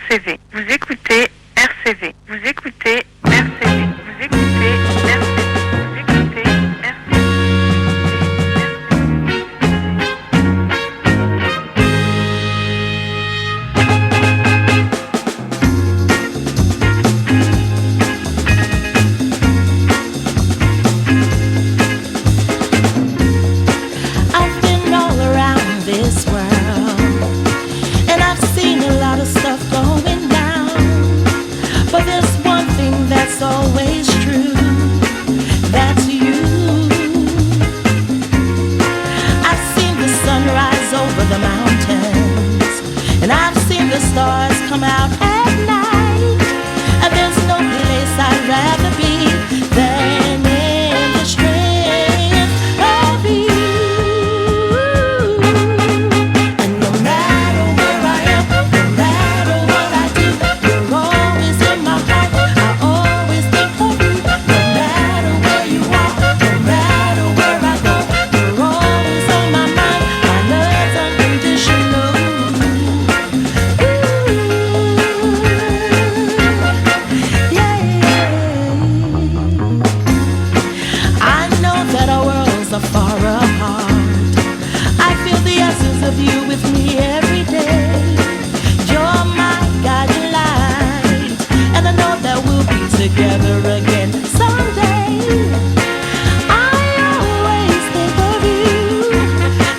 RCV. Vous écoutez RCV. Vous écoutez RCV. Vous écoutez RCV. Vous écoutez RCV. I've been all around this world, and I've seen a lot of stuff going down. But there's one thing that's always true, that's you. I've seen the sun rise over the mountains, and I've seen the stars come out at night. And there's no place I'd rather be than in the strength of you. And no matter where I am, no matter what I do, you're always in my heart. I always think of you. No matter where you are, no matter where I go, you're always on my mind. My love's unconditional. Yeah. I know that our worlds are far apart. I feel the essence of you with me every day. You're my guiding light, and I know that we'll be together again someday. I always think of you.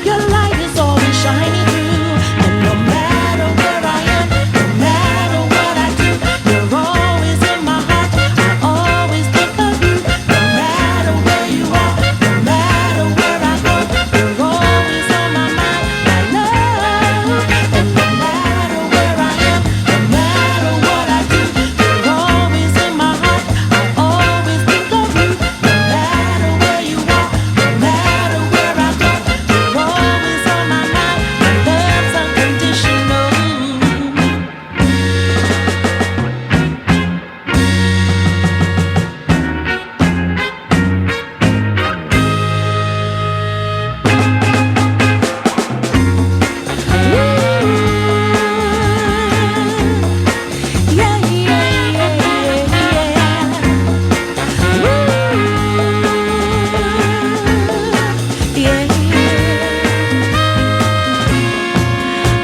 Your light is always shining through, and no matter where I am, no matter what I do, you're always in my heart. I always think of you. No matter where you are, no matter where I go, you're always on my mind, my love. And no matter where I am, no matter what I do, you're always in my heart. I always think of you. No matter where you are, no matter where I go, you're always on my mind. My love's unconditional. Yeah, yeah.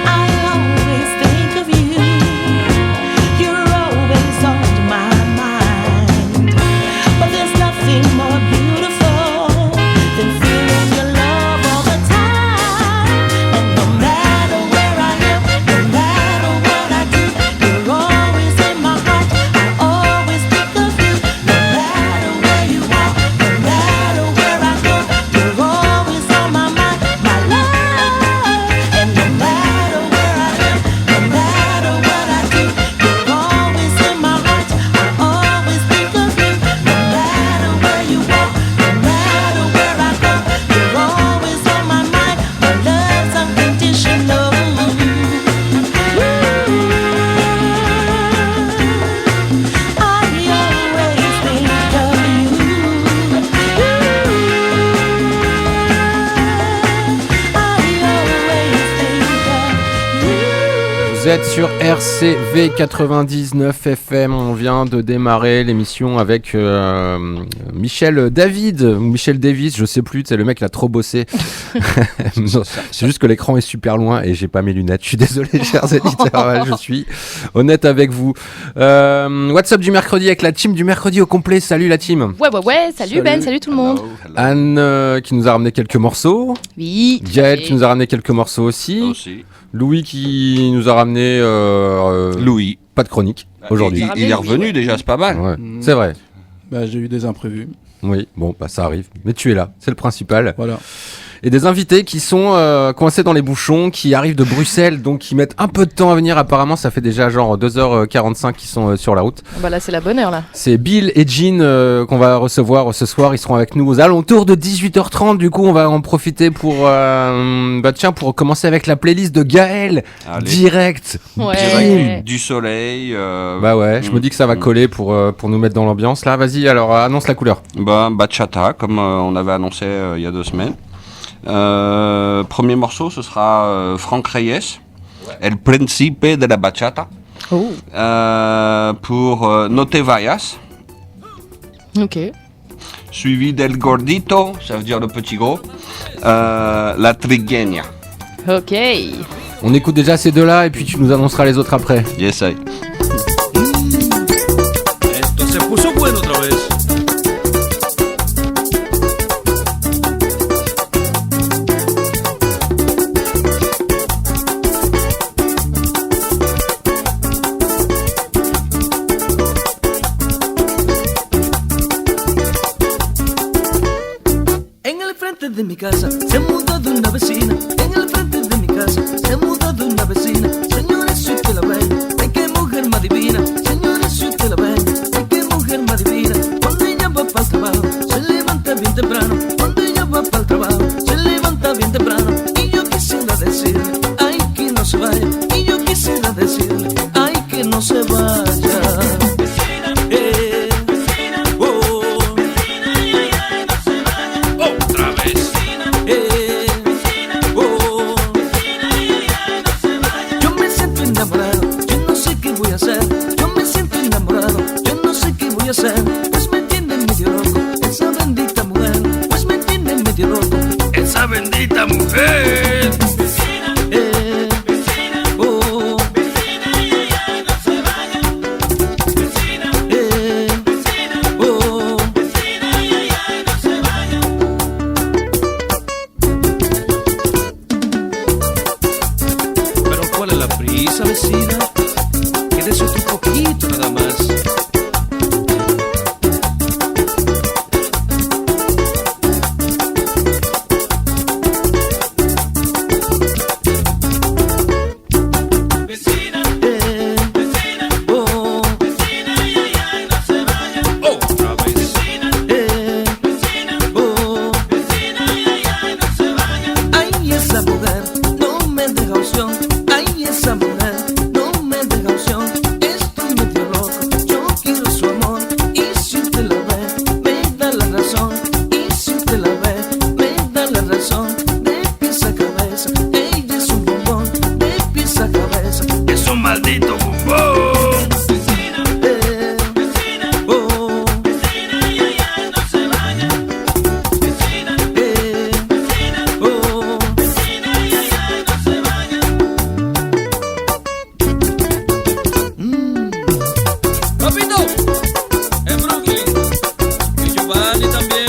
I always think of you. You're always on my mind. But there's nothing more beautiful than feeling your love all the time. And no matter where I am, no matter what I do, you're always in my heart. I always think of you. No matter where you are, no matter where I go, you're always on my mind, my love. And no matter where I am, no matter what I do, you're always in my heart. I always think of you. No matter where you are, no matter where I go, you're always on my mind. My love's unconditional. I always think of you. Vous êtes sur RCV 99 FM. On vient de démarrer l'émission avec Michel David ou Michel Davis, je sais plus. C'est le mec qui a trop bossé. Non, c'est juste que l'écran est super loin et j'ai pas mes lunettes. Je suis désolé, chers éditeurs. Ouais, je suis honnête avec vous. WhatsApp du mercredi avec la team du mercredi au complet. Salut la team. Ouais, salut Ben, salut tout le monde. Anne qui nous a ramené quelques morceaux. Oui. Gaël qui nous a ramené quelques morceaux aussi. Louis qui nous a ramené Louis. pas de chronique aujourd'hui. Il est revenu déjà, c'est pas mal. Ouais, c'est vrai. Bah, j'ai eu des imprévus. Oui, bon, bah ça arrive. Mais tu es là, c'est le principal. Voilà. Et des invités qui sont coincés dans les bouchons, qui arrivent de Bruxelles, donc qui mettent un peu de temps à venir. Apparemment, ça fait déjà genre 2h45 qu'ils sont sur la route. Bah là, c'est la bonne heure là. C'est Bill et Jean qu'on va recevoir ce soir. Ils seront avec nous aux alentours de 18h30. Du coup, on va en profiter pour pour commencer avec la playlist de Gaël. Allez. Direct. Ouais. Direct du soleil. Bah ouais, je me dis que ça va coller pour nous mettre dans l'ambiance. Là, vas-y, alors annonce la couleur. Bachata, comme on avait annoncé il y a 2 semaines. Premier morceau, ce sera Franck Reyes, El Principe de la Bachata. Oh. Pour No Te Vayas. Ok. Suivi d'El Gordito, ça veut dire le petit gros. La Trigueña. Ok. On écoute déjà ces deux-là et puis tu nous annonceras les autres après. Yes, I. Esto se puso bueno otra vez. En el frente de mi casa se mudó de una vecina. En el frente de mi casa se mudó de una vecina. Señores, si usted la ve, ay, qué mujer más divina. Señores, si usted la ve, ay, qué mujer más divina. Cuando ella va para el trabajo, se levanta bien temprano. Cuando ella va para el trabajo, se levanta bien temprano. Y yo quisiera decirle, ay, que no se vaya. Y yo quisiera decirle, ay, que no se vaya. Otra vez. Yo me siento enamorado, yo no sé qué voy a hacer. Yo me siento enamorado, yo no sé qué voy a hacer. Pues me tiene medio loco, esa bendita mujer. Pues me tiene medio loco, Esa bendita mujer. oh, oh. Pero ¿cuál es la prisa, vecina? Quédese otro poquito nada más. Oh, Otra vez. oh. Ay, esa mujer no me deja opción. Ay, esa mujer no me deja opción. Estoy medio loco, yo quiero su amor. Y si usted la ve, me da la razón. Y si usted la ve, me da la razón. De pies a cabeza, ella es un bombón. De pies a cabeza, Es un maldito bombón. oh. Papito, en Brooklyn. Y Giovanni también.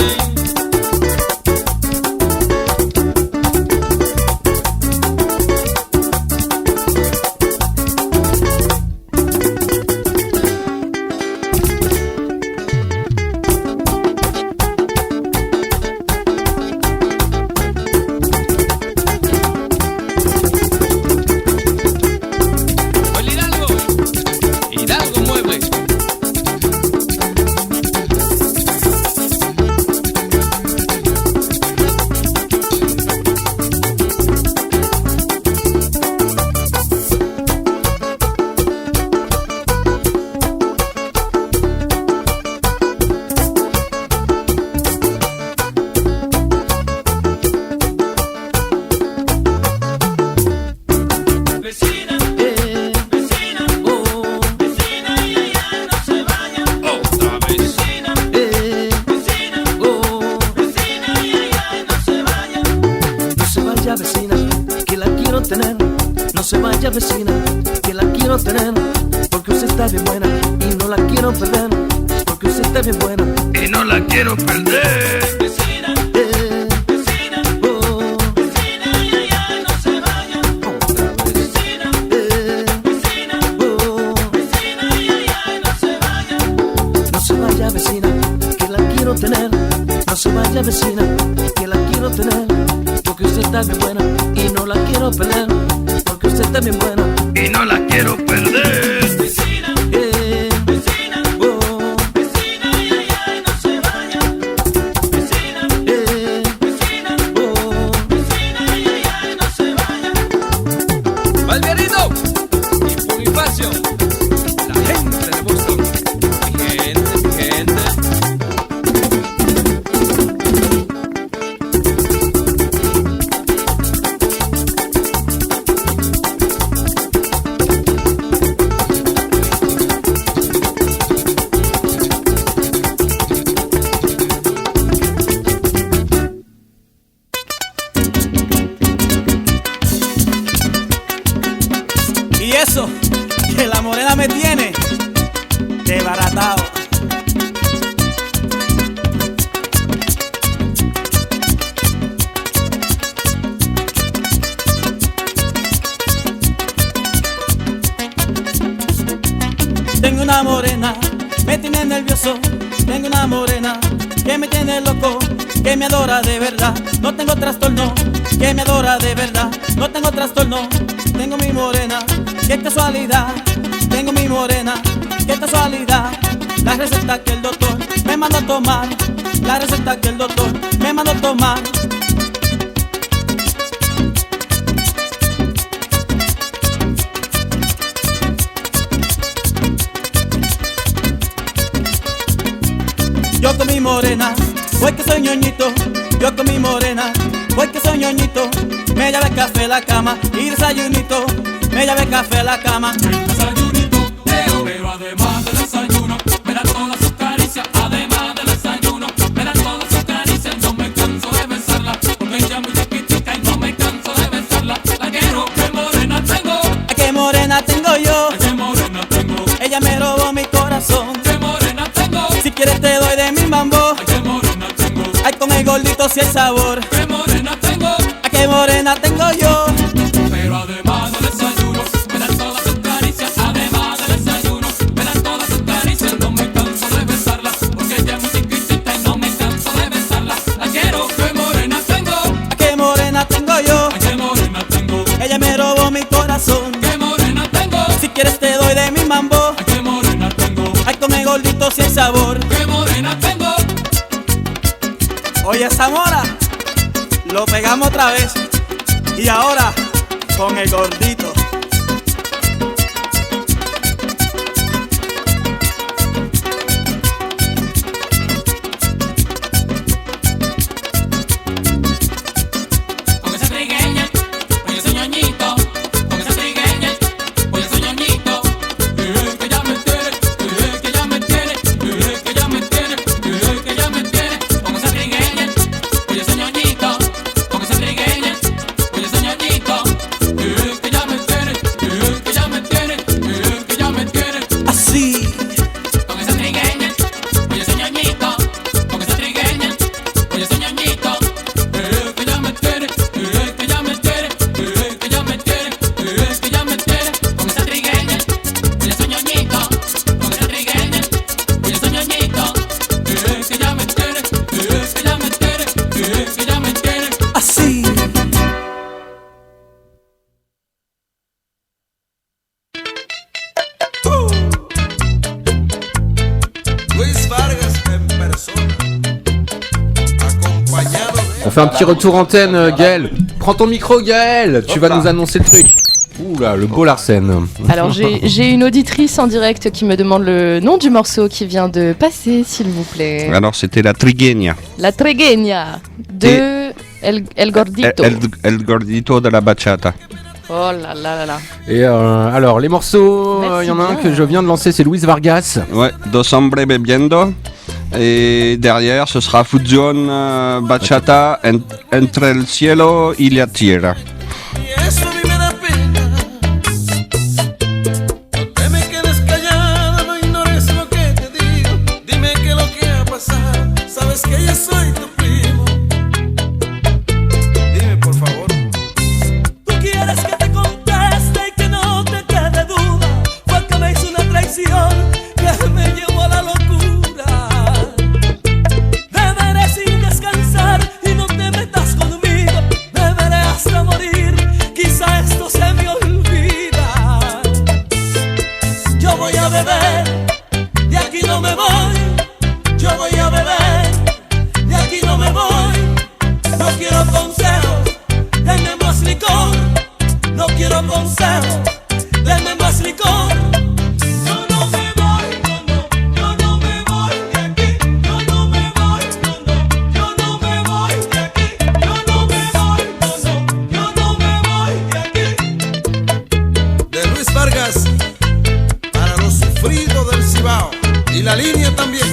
Oye, Hidalgo. Hidalgo Mueble. Otra vez. No se vaya vecina, que la quiero tener. No se vaya vecina, que la quiero tener. Porque usted está bien buena y no la quiero perder. Porque usted está bien buena. Y no la quiero perder. Oh, Otra vez. oh. No se vaya vecina, que la quiero tener. No se vaya vecina, que la quiero tener. Porque usted está bien buena y no la quiero perder. Porque usted está bien buena. Y no la quiero perder. Oh, oh. Valverito y Bonifacio. La gente de Boston. Mi gente, mi gente. que la morena me tiene desbaratado. Tengo una morena, me tiene nervioso. Tengo una morena que me tiene loco, que me adora de verdad. No tengo trastorno, que me adora de verdad. No tengo trastorno, tengo mi morena. Qué casualidad, tengo mi morena. Qué casualidad, la receta que el doctor me mandó a tomar. La receta que el doctor me mandó a tomar. Yo con mi morena, voy que soy ñoñito. Yo con mi morena, voy que soy ñoñito. Me llevé café a la cama y desayunito. Me llevé café a la cama. Desayunito, pero además del desayuno, me da todas sus caricias. Además del desayuno, me da todas sus caricias. No me canso de besarla, porque ella es muy chiquitita y no me canso de besarla. La quiero, qué morena tengo. Ay, qué morena tengo yo. Qué morena tengo. Ella me robó mi corazón. Qué morena tengo. Si quieres te doy de mi mambo. Ay, qué morena tengo. Ay, con el gordito si el sabor. Qué morena tengo. Ay, qué morena tengo yo. Pero además del desayuno, me dan todas sus caricias. Además del desayuno, me dan todas sus caricias. No me canso de besarla, porque ella es muy chiquitita y no me canso de besarla. La quiero, qué morena tengo. Ay, qué morena tengo yo. Ay, qué morena tengo. Ella me robó mi corazón. Qué morena tengo. Si quieres te doy de mi mambo. Ay, qué morena tengo. Ay, con el gordito si el sabor. Qué morena tengo. Oye, Zamora, lo pegamos otra vez. Y ahora con el gordito. Con esa trigueña, con ese ñoñito. Con esa trigueña, con ese ñoñito. Que ya me tiene, que ya me tiene, que ya me tiene, que ya me tiene. Con esa trigueña, con ese ñoñito. Con esa trigueña, con ese ñoñito. Que ya me tiene, que ya me tiene, que ya me tiene. Así. Con esa trigueña, con ese ñoñito. Con esa trigueña, con ese ñoñito. Que ya me tiene, que ya me tiene, que ya me tiene, que ya me tiene. Con esa trigueña, con ese ñoñito. Con esa trigueña, con ese ñoñito. Que ya me tiene, que ya me tiene, que ya me tiene. Así. Luis Vargas en persona, acompañado de... On fait un petit retour antenne, Gaël. Prends ton micro, Gaël. Tu vas nous annoncer le truc. Oula, le beau Larsen. Alors j'ai une auditrice en direct qui me demande le nom du morceau qui vient de passer, s'il vous plaît. Alors c'était la trigueña. La Trigueña de El Gordito. El gordito de la bachata. Oh là là là là. Et alors, les morceaux, il y en a un bien. que je viens de lancer, c'est Luis Vargas. Ouais, Dos hombres bebiendo. Et derrière, ce sera Fusion Bachata entre el cielo y la tierra. Y eso a mí me da pena. No te me quedes callada, no ignores lo que te digo. Dime qué es lo que ha pasado. Sabes que yo soy tu primo. Dime por favor. Tú quieres que te conteste y que no te quede duda. Fue que me hizo una traición que me llevó a la locura. Beberé sin descansar y no te metas conmigo. Beberé hasta morir, quizá esto se me olvida. Yo voy a beber, de aquí no me voy. Yo voy a beber, de aquí no me voy. No quiero consejos, denme más licor. No quiero consejos, denme más licor. Yo no me voy, no, no, yo no me voy de aquí. Yo no me voy, no, no, yo no me voy de aquí. Yo no me voy, no, no, yo no me voy de aquí. De Luis Vargas para los sufridos del Cibao y la línea también.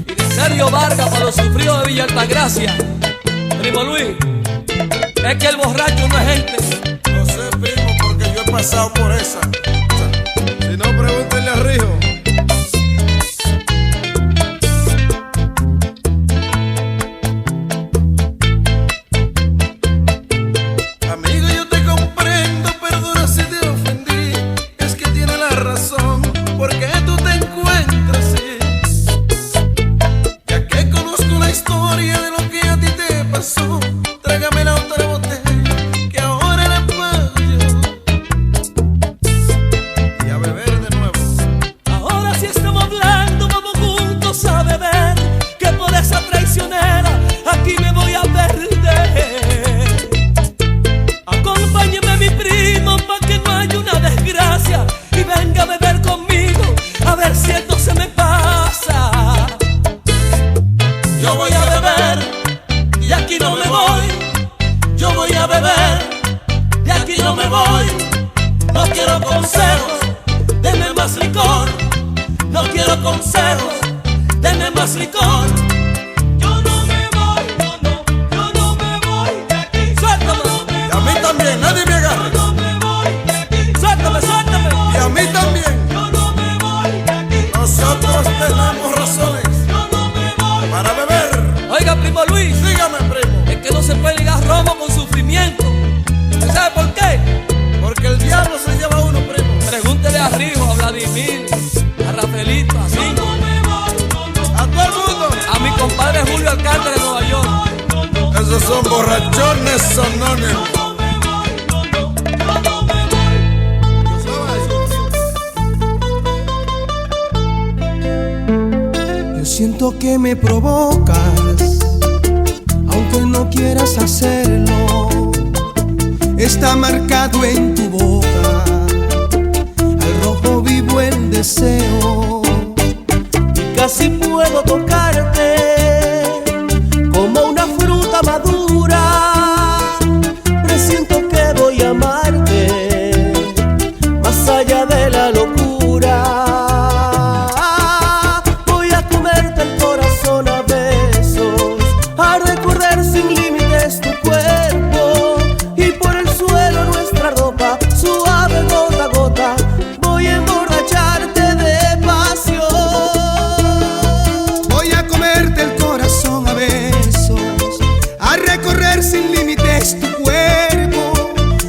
Y de Sergio Vargas para los sufridos de Villa Altagracia. Primo Luis, es que el borracho no es gente. No sé, primo, porque yo he pasado por esa. Si no, razón por qué tú te encuentras así. Ya que conozco la historia de lo que a ti te pasó, tráigame la otra botella que ahora la pago yo. Y a beber de nuevo. Ahora sí estamos hablando, vamos juntos a beber, que por esa traicionera aquí me voy a perder. Acompáñeme mi primo pa' que no haya una desgracia y venga a beber conmigo a ver si esto se me pasa. Yo voy a beber y aquí no me voy. Yo voy a beber y aquí no me voy. No quiero consejos, deme más licor. No quiero consejos, deme más licor. Yo no me voy, yo no me voy de aquí. Suéltame. Y a mí también, nadie me agarre. Yo no me voy de aquí. Suéltame, suéltame. Y a mí también. Yo no me voy de aquí. Nosotros tenemos razones Yo no me voy. para beber. Oiga, primo Luis, Dígame, primo. es que no se puede ligar romo con sufrimiento. ¿Usted sabe por qué? Porque el diablo se lleva a uno, primo. Pregúntele a Rijo, a Vladimir, a Rafaelito, a Cinco, A todo el mundo. a mi compadre Julio Alcántara de Nueva York. Esos son borrachones anónimos. Yo siento que me provocas, aunque no quieras hacerlo. Está marcado en tu boca, al rojo vivo el deseo. Y casi puedo tocarte como una fruta madura. Presiento que voy a amarte más allá de la locura. Voy a comerte el corazón a besos, a recorrer sin límites tu cuerpo y por el suelo nuestra ropa suave gota a gota. Voy a emborracharte de pasión. Voy a comerte el corazón a besos, a recorrer sin límites tu cuerpo.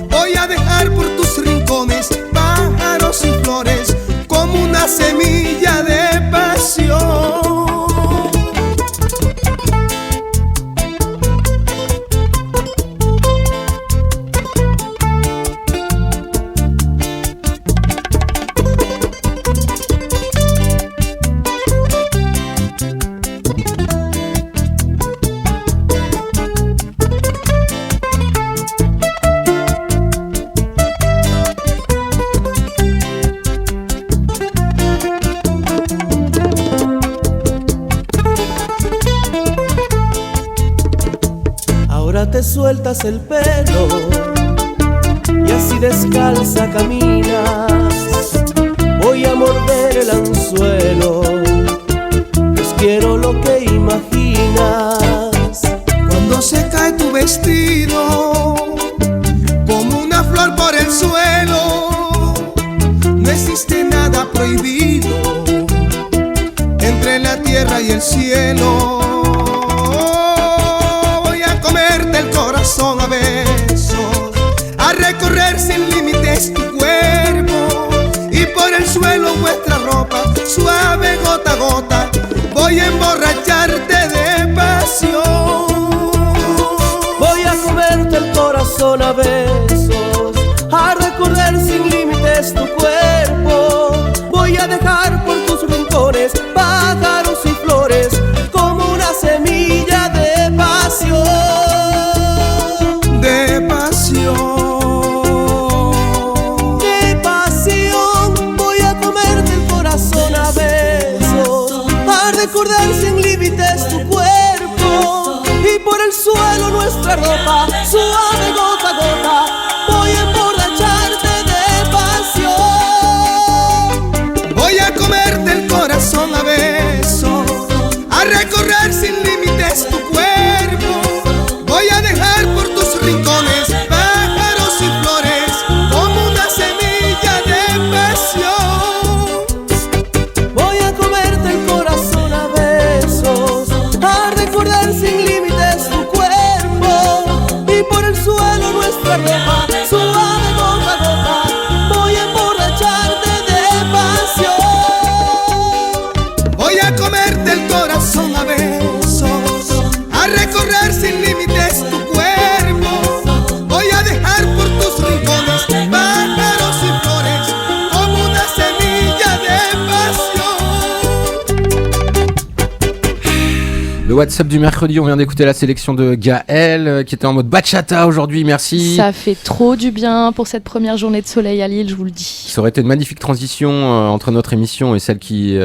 Voy a dejar por tus rincones pájaros y flores como una semilla de pasión. Ahora te sueltas el pelo y así descalza caminas. Voy a morder el anzuelo, pues quiero lo que imaginas. Cuando se cae tu vestido como una flor por el suelo, no existe nada prohibido entre la tierra y el cielo. El corazón a besos, a recorrer sin límites tu cuerpo y por el suelo vuestra ropa suave gota a gota. Voy a emborracharte de pasión. Voy a comerte el corazón a besos, a recorrer sin límites tu cuerpo. Voy a dejar por tus rincones pájaros y flores como una semilla de pasión. De pasión, de pasión. Voy a comerte el corazón a besos, a recordar sin límites tu cuerpo y por el suelo nuestra ropa suave gota a gota. Voy a emborracharte de pasión. Voy a comerte el corazón a besos, a recorrer sin límites tu cuerpo. Voy a dejar por tus rincones pájaros y flores como una semilla de pasión. Voy a comerte el corazón a besos, a recordar sin límites tu cuerpo y por el suelo nuestra ropa suave gota a gota. Voy a emborracharte de WhatsApp du mercredi, on vient d'écouter la sélection de Gaël qui était en mode bachata aujourd'hui, merci. Ça fait trop du bien pour cette première journée de soleil à Lille, je vous le dis. Ça aurait été une magnifique transition entre notre émission et celle qui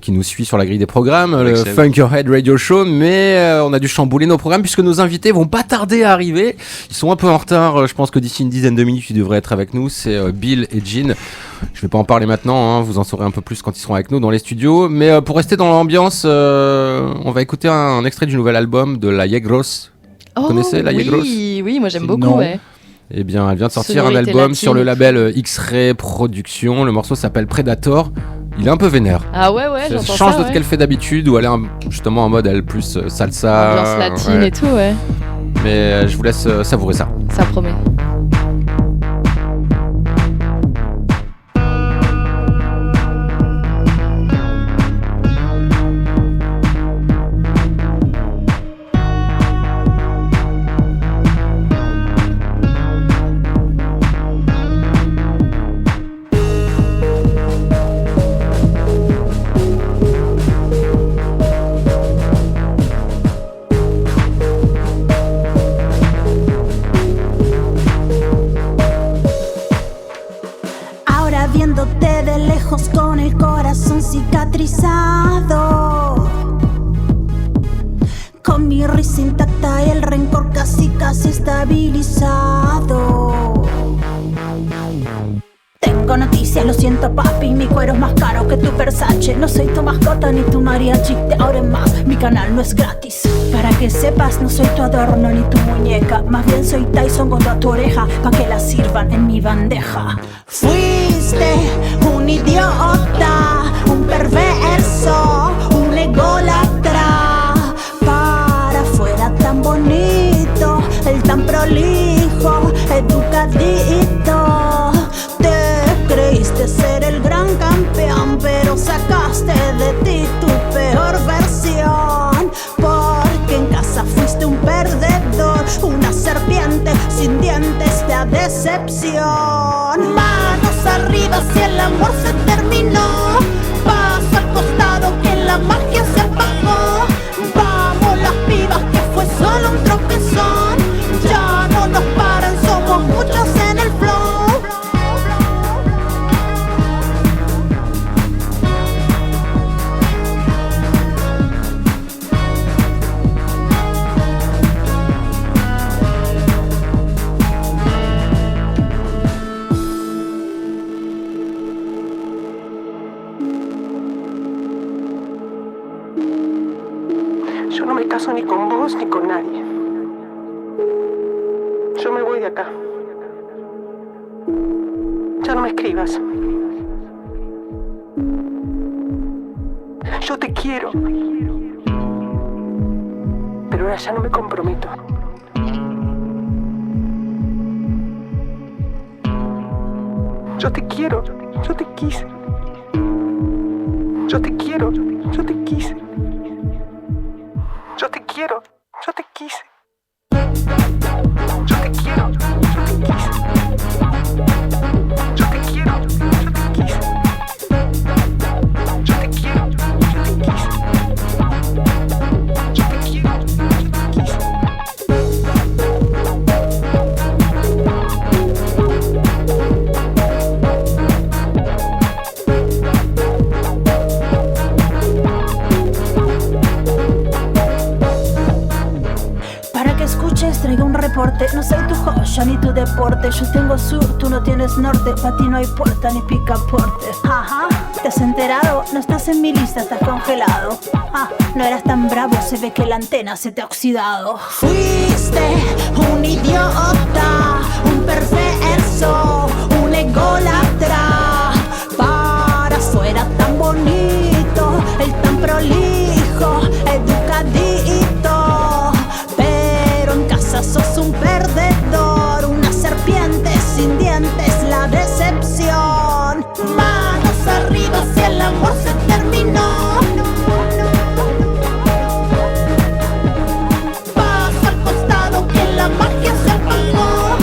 nous suit sur la grille des programmes, le Funk Your Head Radio Show, mais on a dû chambouler nos programmes puisque nos invités vont pas tarder à arriver. Ils sont un peu en retard, je pense que d'ici une dizaine de minutes ils devraient être avec nous, c'est Bill et Jean. Je vais pas en parler maintenant, hein, vous en saurez un peu plus quand ils seront avec nous dans les studios, mais pour rester dans l'ambiance, on va écouter un extrait du nouvel album de La Yegros. Vous connaissez La Yegros ? Oui, moi j'aime beaucoup, ouais. Eh bien, elle vient de sortir Sonorité un album latine. sur le label X-Ray Productions. Le morceau s'appelle Predator. Il est un peu vénère. Ah ouais, Ça j'entends change ça, de ce qu'elle fait d'habitude, où elle est justement en mode elle plus salsa. Ambiance latine et tout, ouais. Mais je vous laisse savourer ça. Ça promet. Ahora viéndote de lejos con el corazón cicatrizado, con mi risa intacta y el rencor casi estabilizado. Tengo noticias, lo siento papi, mi cuero es más caro que tu Versace. No soy tu mascota ni tu mariachi, de ahora en más, mi canal no es gratis. Para que sepas, no soy tu adorno ni tu muñeca, más bien soy Tyson contra tu oreja, pa' que la sirvan en mi bandeja. Fuiste un idiota, un perverso, un ególatra. Para afuera tan bonito, el tan prolijo, educadito. Creíste ser el gran campeón, pero sacaste de ti tu peor versión. Porque en casa fuiste un perdedor, una serpiente sin dientes de decepción. Manos arriba si el amor se terminó, paso al costado que la magia se apagó. Vamos las pibas que fue solo un tropezón, ya no nos paran, somos muchos en el flow. Yo no me caso ni con vos ni con nadie. Yo me voy de acá. Ya no me escribas. Yo te quiero. Pero ahora ya no me comprometo. Yo te quiero. Yo te quise. Yo te quiero. Yo te quise. Yo te quiero, yo te quise. Yo te quiero, yo te quise. Yo te quiero, yo te quise. Yo te quiero, yo te quise. Yo te quiero, yo te quise. Traigo un reporte, no soy tu joya ni tu deporte. Yo tengo sur, tú no tienes norte, pa' ti no hay puerta ni picaporte. Ajá, ¿te has enterado? No estás en mi lista, estás congelado. Ah, no eras tan bravo, se ve que la antena se te ha oxidado. Fuiste un idiota, un perverso, un ególatra. Para afuera tan bonito, el tan prolijo, educadito. Sos un perdedor, una serpiente sin dientes, la decepción. Manos arriba si el amor se terminó. Paso al costado que la magia se apagó.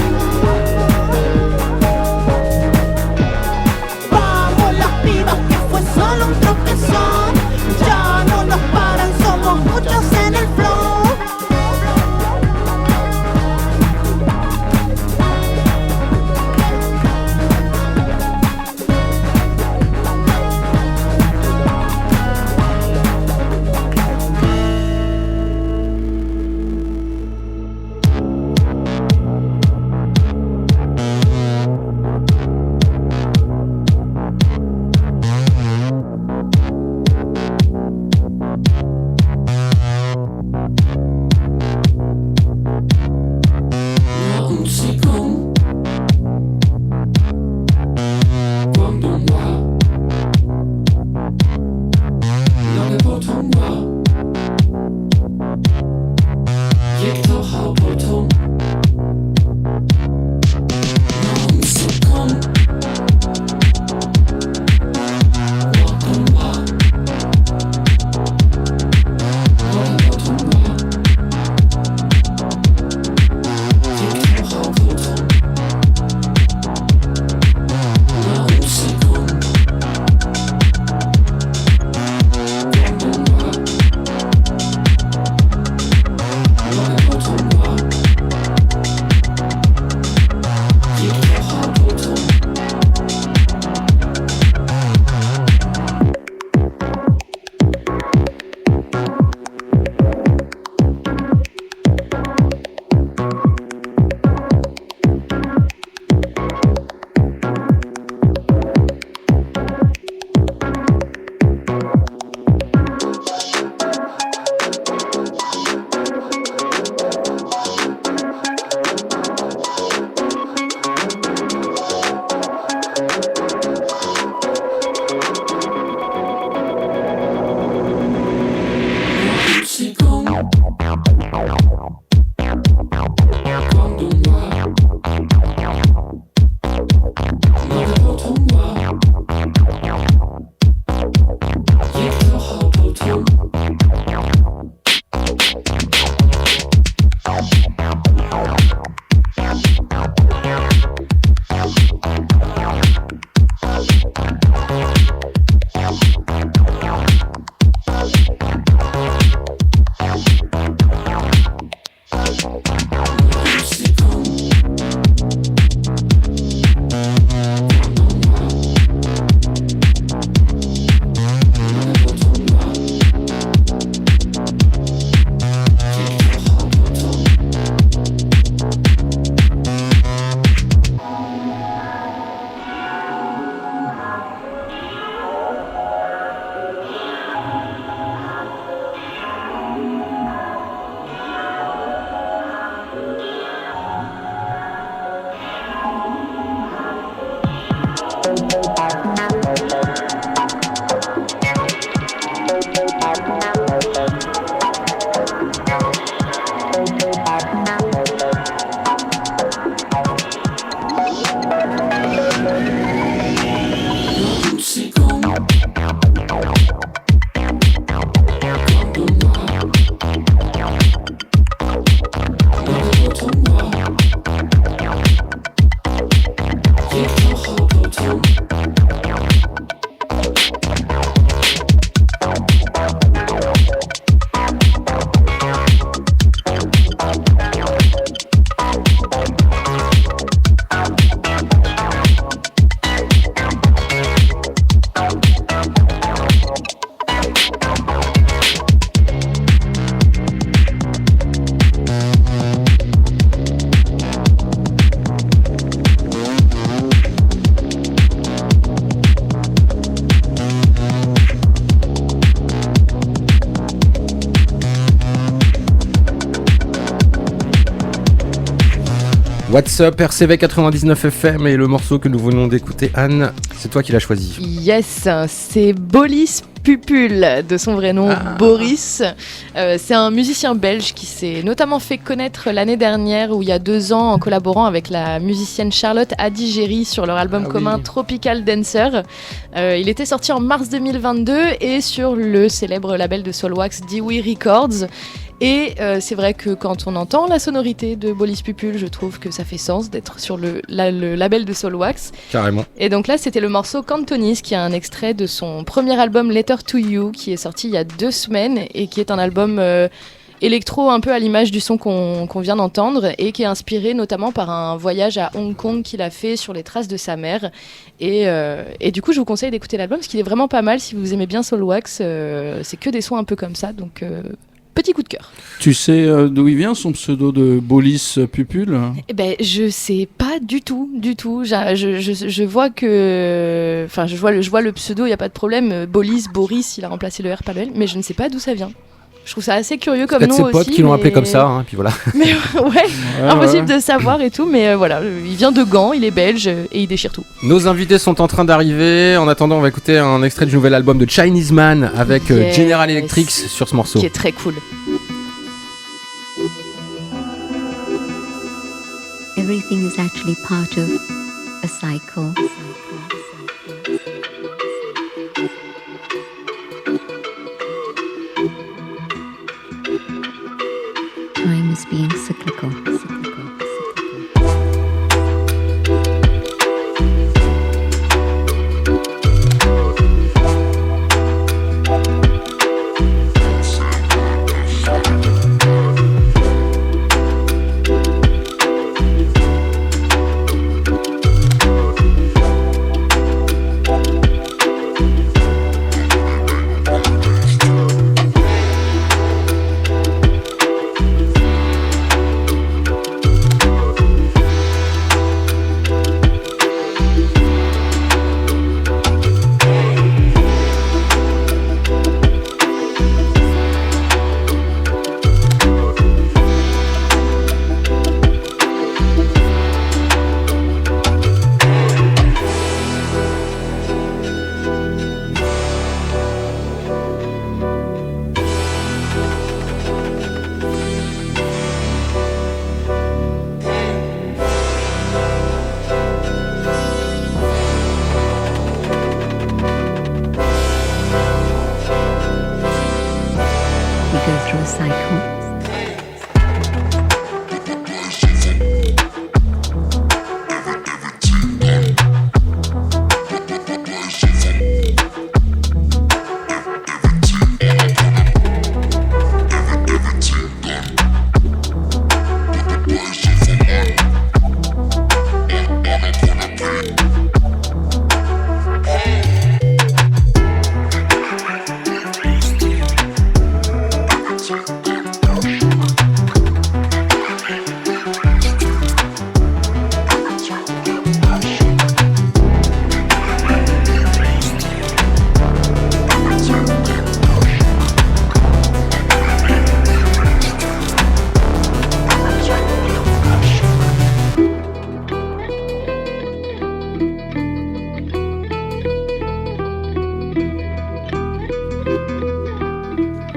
What's up, RCV 99 FM, et le morceau que nous venons d'écouter, Anne, c'est toi qui l'as choisi. Yes, c'est Bolis Pupul, de son vrai nom Boris. C'est un musicien belge qui s'est notamment fait connaître l'année dernière, ou il y a 2 ans, en collaborant avec la musicienne Charlotte Adigéry sur leur album commun Tropical Dancer. Il était sorti en mars 2022 et sur le célèbre label de Soulwax Dewey Records. Et c'est vrai que quand on entend la sonorité de Bolis Pupul, je trouve que ça fait sens d'être sur le label de Soulwax. Carrément. Et donc là, c'était le morceau Cantonese, qui est un extrait de son premier album Letter to You, qui est sorti il y a 2 semaines et qui est un album électro un peu à l'image du son qu'on vient d'entendre, et qui est inspiré notamment par un voyage à Hong Kong qu'il a fait sur les traces de sa mère. Et du coup, je vous conseille d'écouter l'album parce qu'il est vraiment pas mal. Si vous aimez bien Soulwax, c'est que des sons un peu comme ça, donc... petit coup de cœur. Tu sais d'où il vient son pseudo de Bolis Pupul ? Eh ben, je sais pas du tout. Je vois que, enfin, je vois le pseudo, il y a pas de problème. Boris, il a remplacé le R par le L, mais je ne sais pas d'où ça vient. Je trouve ça assez curieux comme nom aussi. Peut-être ses potes qui l'ont appelé comme ça, hein, puis voilà. Mais impossible de savoir et tout, mais voilà, il vient de Gand, il est belge et il déchire tout. Nos invités sont en train d'arriver. En attendant, on va écouter un extrait du nouvel album de Chinese Man avec General Electric sur ce morceau. Qui est très cool. Everything is actually part of a cycle. Time is being cyclical.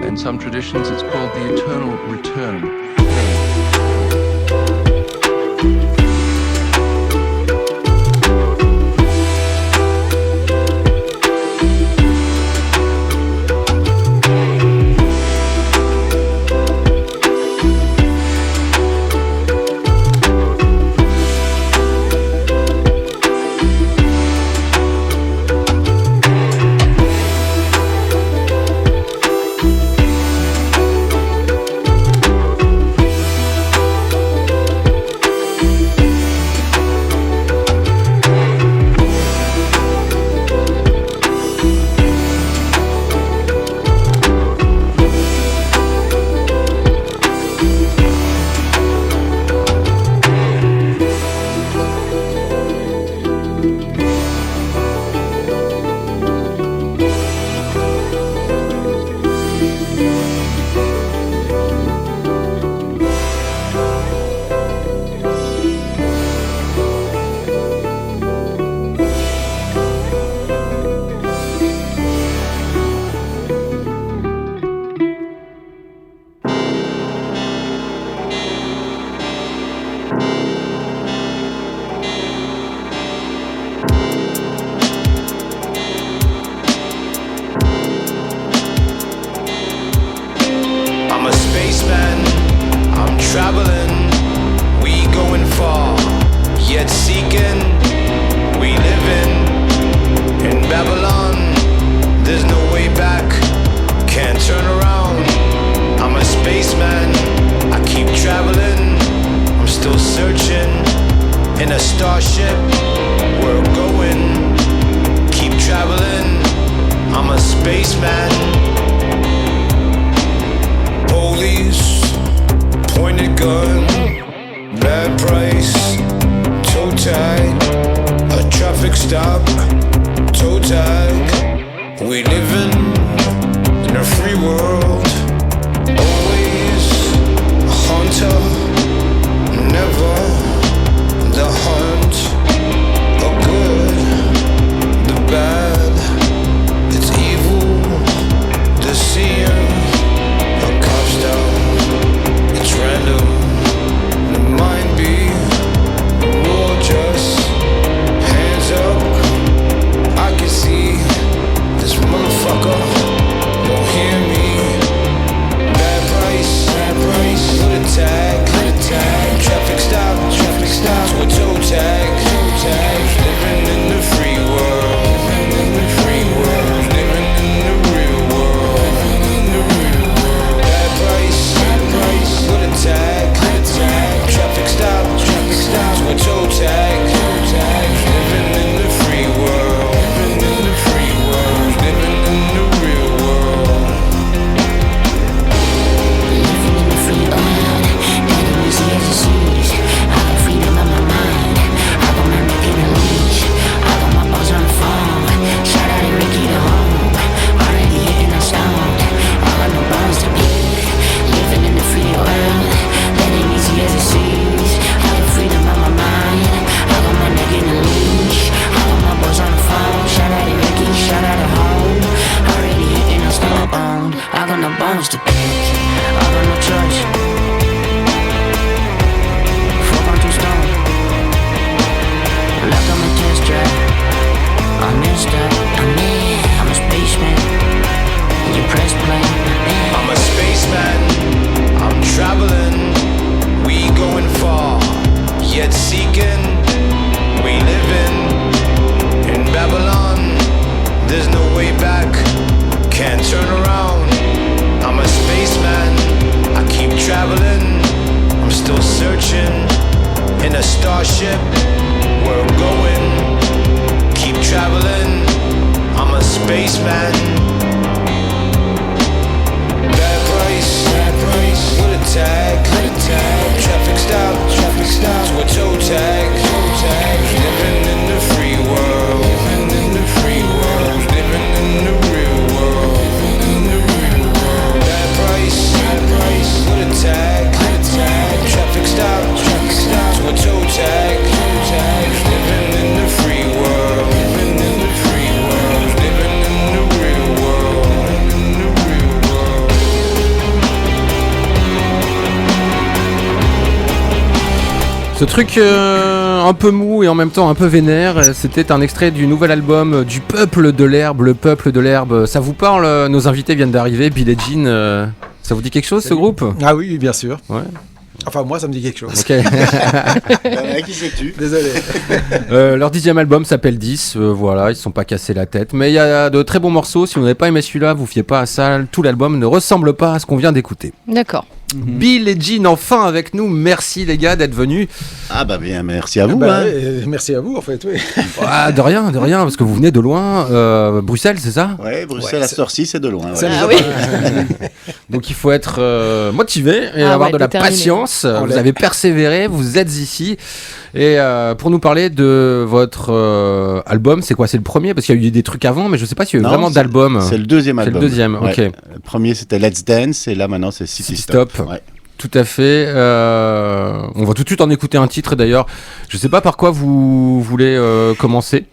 In some traditions, it's called the eternal return. far, yet seeking. We live in Babylon. There's no way back, can't turn around. I'm a spaceman, I keep traveling. I'm still searching in a starship. We're going, keep traveling. I'm a spaceman. Police, pointed gun, bad price, toe tag, a traffic stop, toe tag. We living in a free world, always a hunter, never the hunt. A good, the bad, it's evil, the seeing. A cop stop, it's random, the mind be raw, just hands up. I can see this motherfucker won't hear me. Bad price, put a tag, traffic stop, to a toe tag, living in the free world, living in the real world. Bad price, put a tag, traffic stop, to a toe tag, living in the free world, living in the real world. Living in the free world, that ain't easy as it seems. I got freedom on my mind, I got my neck in a leash, I got my balls on the phone. Shout out to Ricky the home, already hitting a stone. I got no bones to pick. Living in the free world, that ain't easy as it seems. I got freedom on my mind, I got my neck in a leash, I got my balls on the phone. Shout out to Ricky, shout out to home, already hitting a stone. I got no bones to pick, I got no choice. Fuck, I'm too stoned. Like I'm a test drive, I messed up, I'm a spaceman. You press play, I'm a spaceman, I'm traveling. We going far, yet seeking. We living in Babylon. There's no way back, can't turn around. I'm a spaceman, I keep traveling. I'm still searching in a starship. We're going, keep traveling. I'm a spaceman. Bad price, put a tag, traffic stop, to a toe tag, living in the free world, living in the real world. Bad price, put a tag, traffic stop, to a toe tag, living in the free world, living in the real world. Ce truc un peu mou et en même temps un peu vénère, c'était un extrait du nouvel album du Peuple de l'Herbe, le Peuple de l'Herbe. Ça vous parle? Nos invités viennent d'arriver, Billie Jean, ça vous dit quelque chose ce groupe? Ah oui, bien sûr. Ouais. Enfin, moi, ça me dit quelque chose. Ok. Qui sais-tu? Désolé. Leur 10e album s'appelle 10, voilà, ils se sont pas cassés la tête. Mais il y a de très bons morceaux, si vous n'avez pas aimé celui-là, vous fiez pas à ça, tout l'album ne ressemble pas à ce qu'on vient d'écouter. D'accord. Billie Jean enfin avec nous, merci les gars d'être venus. Ah bah bien, merci à vous. Hein. Merci à vous en fait, oui. Ah, de rien, parce que vous venez de loin, Bruxelles c'est ça? Ouais, Bruxelles à cette heure-ci c'est de loin. Ouais. Ah oui. Donc il faut être motivé et avoir de la patience, vous avez persévéré, vous êtes ici. Et pour nous parler de votre album, c'est quoi? C'est le premier? Parce qu'il y a eu des trucs avant, mais je sais pas s'il y a eu vraiment d'album. C'est le deuxième album. C'est le deuxième, ok. Ouais. Le premier c'était Let's Dance et là maintenant c'est City Stop. Ouais. Tout à fait. On va tout de suite en écouter un titre d'ailleurs. Je sais pas par quoi vous voulez commencer.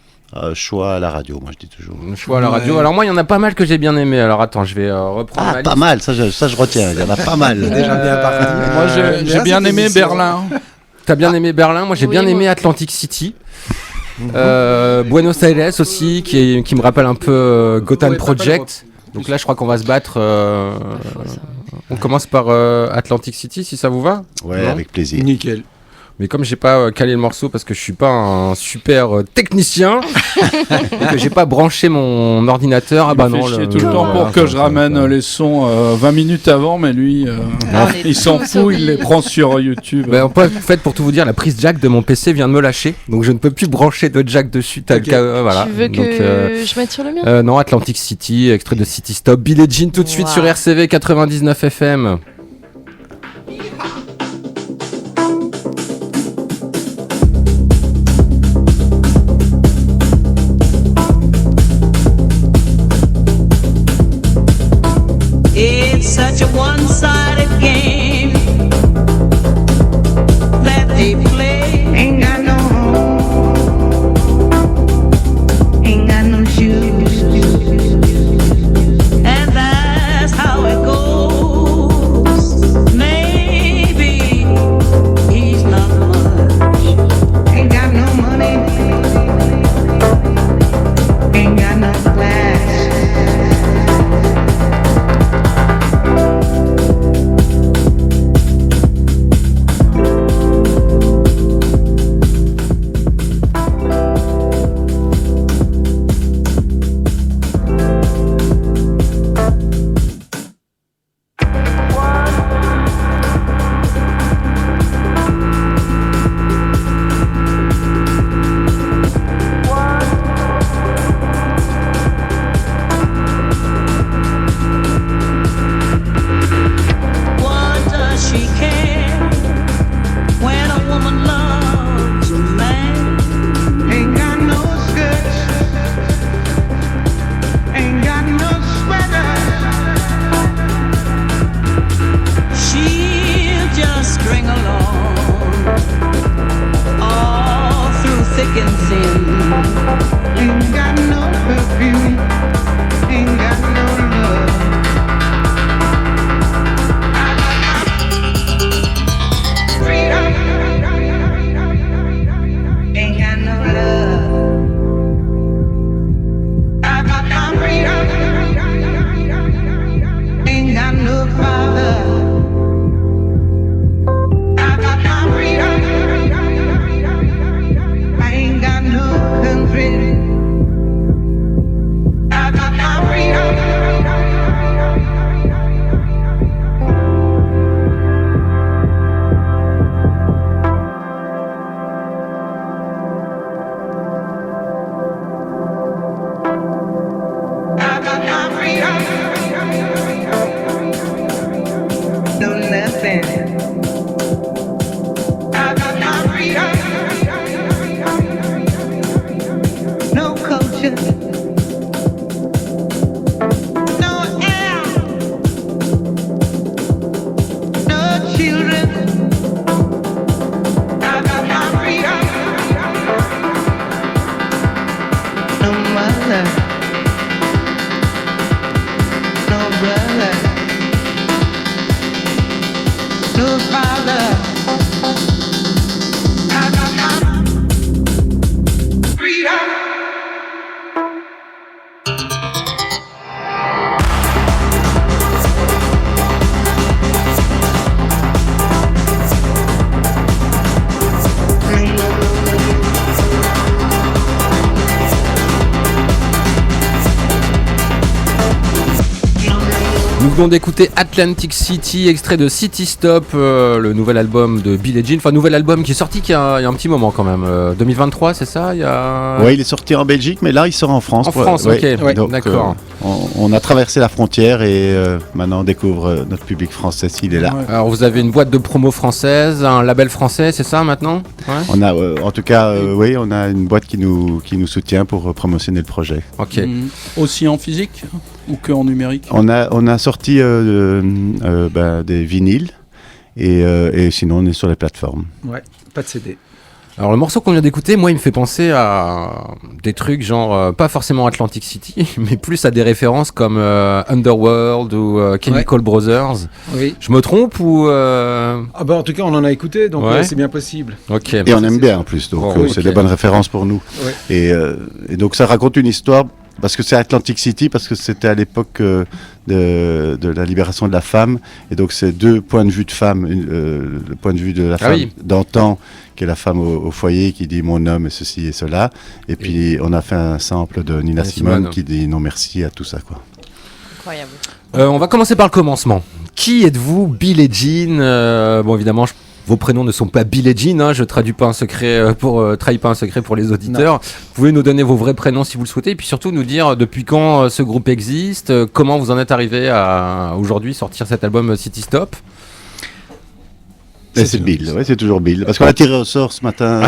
Choix à la radio, moi je dis toujours. Choix à la radio. Alors moi il y en a pas mal que j'ai bien aimé. Alors attends, je vais reprendre ma liste. Pas mal, ça je retiens. Il y en a pas mal. Déjà bien parti. Moi j'ai bien aimé Berlin. T'as bien aimé Berlin? Moi j'ai bien aimé Atlantic City. Buenos Aires aussi, qui me rappelle un peu Gotham Project. Donc là je crois qu'on va se battre. On commence par Atlantic City si ça vous va? Ouais, avec plaisir. Nickel. Mais comme j'ai pas calé le morceau parce que je suis pas un super technicien et que j'ai pas branché mon ordinateur, Il me fait chier tout le temps pour que je ramène les sons 20 minutes avant, mais lui, il s'en fout, il les prend sur YouTube. En fait, pour tout vous dire, la prise jack de mon PC vient de me lâcher, donc je ne peux plus brancher de jack dessus. Voilà. Tu veux que je mette sur le mien Non, Atlantic City, extrait de City Stop, Billie Jean tout de suite sur RCV 99 FM. It's such a one-sided game that they play. Ain't got no home, ain't got no shoes, and that's how it goes. Maybe he's not much, ain't got no money, ain't got no class. Nous venons d'écouter Atlantic City, extrait de City Stop, le nouvel album de Billie Jean. Enfin, nouvel album qui est sorti il y a un petit moment quand même. 2023, c'est ça Oui, il est sorti en Belgique, mais là, il sort en France. En France, ok, donc, d'accord. On a traversé la frontière et maintenant on découvre notre public français s'il est là. Ouais. Alors, vous avez une boîte de promo française, un label français, c'est ça maintenant? On a, en tout cas, oui, on a une boîte qui nous soutient pour promotionner le projet. Ok. Aussi en physique ou que en numérique? On a sorti des vinyles et sinon on est sur les plateformes. Ouais, pas de CD. Alors le morceau qu'on vient d'écouter, moi il me fait penser à des trucs genre, pas forcément Atlantic City, mais plus à des références comme Underworld ou Chemical Brothers. Oui. Je me trompe ou... Ah bah en tout cas on en a écouté, donc c'est bien possible. Ok. Et on aime bien en plus, donc c'est des bonnes références pour nous. Ouais. Et donc ça raconte une histoire parce que c'est Atlantic City, parce que c'était à l'époque de la libération de la femme, et donc c'est deux points de vue de femme, le point de vue de la femme d'antan, qui est la femme au foyer, qui dit mon homme et ceci et cela, et puis on a fait un sample de Nina Simone qui dit non merci à tout ça, quoi. Incroyable. On va commencer par le commencement. Qui êtes-vous, Bill et Jean? Bon, évidemment, vos prénoms ne sont pas Bill et Jean, hein, je trahis pas un secret pour les auditeurs. Non. Vous pouvez nous donner vos vrais prénoms si vous le souhaitez, et puis surtout nous dire depuis quand ce groupe existe, comment vous en êtes arrivé à aujourd'hui sortir cet album City Stop. C'est Bill, ouais, c'est toujours Bill. Parce qu'on a tiré au sort ce matin.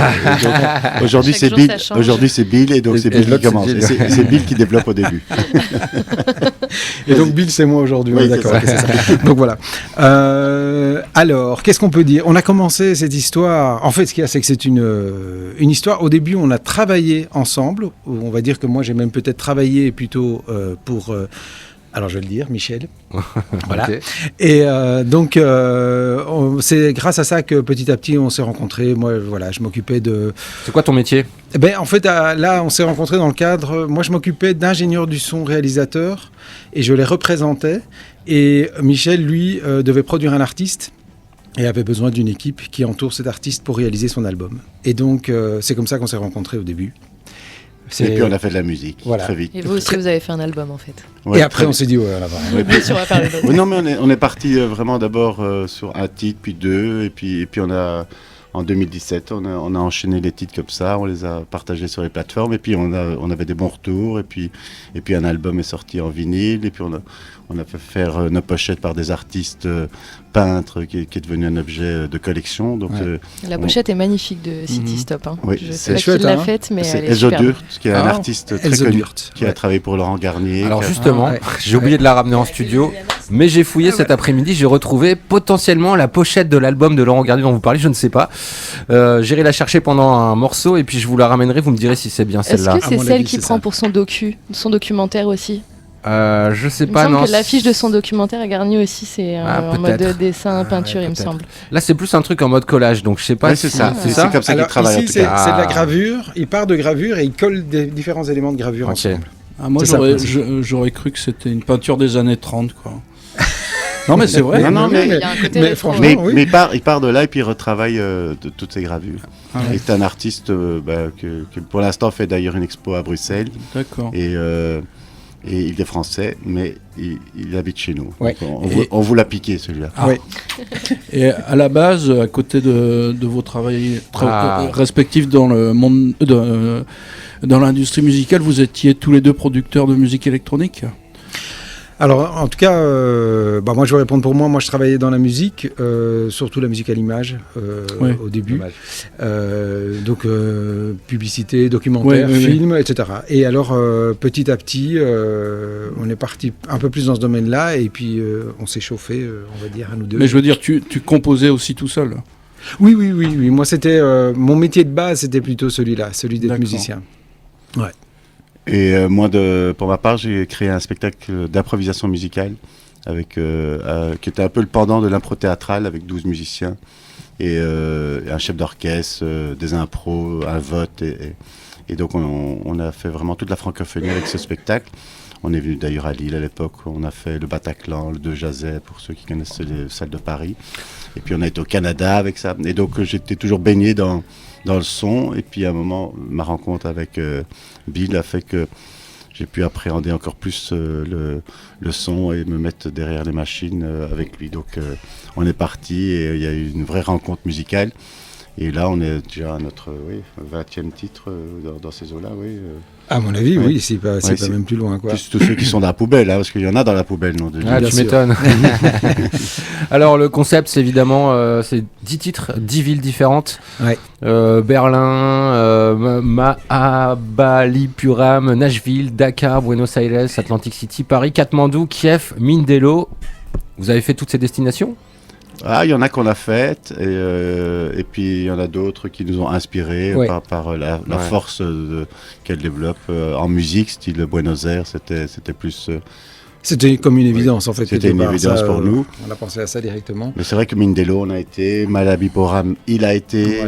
Aujourd'hui c'est Bill. Aujourd'hui c'est Bill, et donc c'est Bill qui commence. C'est Bill qui développe au début. Et donc Bill c'est moi aujourd'hui. Oui, d'accord. c'est ça. Donc voilà. Alors qu'est-ce qu'on peut dire? On a commencé cette histoire. En fait, ce qu'il y a, c'est que c'est une histoire. Au début, on a travaillé ensemble. On va dire que moi, j'ai même peut-être travaillé plutôt pour. Alors je vais le dire, Michel. Voilà. Okay. Et donc c'est grâce à ça que petit à petit on s'est rencontrés. Moi, voilà, je m'occupais de. C'est quoi ton métier? En fait, là, on s'est rencontrés dans le cadre. Moi, je m'occupais d'ingénieur du son réalisateur et je les représentais. Et Michel, lui, devait produire un artiste. Et avait besoin d'une équipe qui entoure cet artiste pour réaliser son album. Et donc, c'est comme ça qu'on s'est rencontrés au début. Et puis on a fait de la musique, très vite. Et vous aussi, vous avez fait un album en fait. Ouais, et après, on s'est dit, ouais, là bas. Non, mais on est parti vraiment d'abord sur un titre, puis deux, et puis on a, en 2017, on a enchaîné les titres comme ça, on les a partagés sur les plateformes, et puis on avait des bons retours, et puis un album est sorti en vinyle, et puis on a fait faire nos pochettes par des artistes peintres, qui est devenu un objet de collection. Donc, la pochette est magnifique de City Stop. Hein. Oui, je sais pas qui l'a faite, mais elle est Elzo superbe. Durt, qui est un artiste très connu, qui a travaillé pour Laurent Garnier. Alors justement, j'ai oublié de la ramener en studio, mais j'ai fouillé cet après-midi, j'ai retrouvé potentiellement la pochette de l'album de Laurent Garnier dont vous parlez, je ne sais pas. J'irai la chercher pendant un morceau, et puis je vous la ramènerai, vous me direz si c'est bien celle-là. Est-ce que c'est celle qui prend pour son documentaire aussi? Je sais pas, non. Il me semble que l'affiche de son documentaire à Garnier aussi, c'est en mode dessin, peinture, il me semble. Là, c'est plus un truc en mode collage, donc je sais pas. C'est ça. C'est comme ça qu'il travaille. Ici, c'est de la gravure. Il part de gravure et il colle différents éléments de gravure ensemble. Moi, j'aurais cru que c'était une peinture des années 30, quoi. Non, mais c'est vrai. Non, mais il y a un côté franchement, oui. il part de là et puis il retravaille de toutes ses gravures. Il est un artiste qui pour l'instant fait d'ailleurs une expo à Bruxelles. D'accord. Et il est français, mais il habite chez nous. Ouais. On vous l'a piqué, celui-là. Oui. Et à la base, à côté de vos travails respectifs dans le monde, dans l'industrie musicale, vous étiez tous les deux producteurs de musique électronique? Alors, en tout cas, moi je vais répondre pour moi. Moi, je travaillais dans la musique, surtout la musique à l'image au début. Donc, publicité, documentaire, film, etc. Et alors, petit à petit, on est parti un peu plus dans ce domaine-là, et puis on s'est chauffé, on va dire, à nous deux. Mais je veux dire, tu composais aussi tout seul? Oui. Moi, c'était mon métier de base, c'était plutôt celui-là, celui d'être musicien. Ouais. Et moi, pour ma part, j'ai créé un spectacle d'improvisation musicale qui était un peu le pendant de l'impro théâtrale avec 12 musiciens et un chef d'orchestre, des impros, un vote. Et donc, on a fait vraiment toute la francophonie avec ce spectacle. On est venu d'ailleurs à Lille à l'époque. On a fait le Bataclan, le De Jazet, pour ceux qui connaissent les salles de Paris. Et puis, on a été au Canada avec ça. Et donc, j'étais toujours baigné dans le son, et puis à un moment, ma rencontre avec Bill a fait que j'ai pu appréhender encore plus le son et me mettre derrière les machines avec lui. Donc on est parti et il y a eu une vraie rencontre musicale. Et là, on est déjà à notre 20e titre dans ces eaux-là. À mon avis, oui, c'est pas même plus loin, quoi. Plus tous ceux qui sont dans la poubelle, parce qu'il y en a dans la poubelle. Non, tu m'étonnes. Alors, le concept, c'est évidemment, c'est 10 titres, 10 villes différentes. Ouais. Berlin, Mahabalipuram, Nashville, Dakar, Buenos Aires, Atlantic City, Paris, Katmandou, Kiev, Mindelo. Vous avez fait toutes ces destinations ? Il y en a qu'on a faites, et puis il y en a d'autres qui nous ont inspirés par la force qu'elle développe en musique, style Buenos Aires, c'était plus C'était comme une évidence en fait. C'était une évidence pour nous. On a pensé à ça directement. Mais c'est vrai que Mindelo, on a été, Malabiporam, il a été,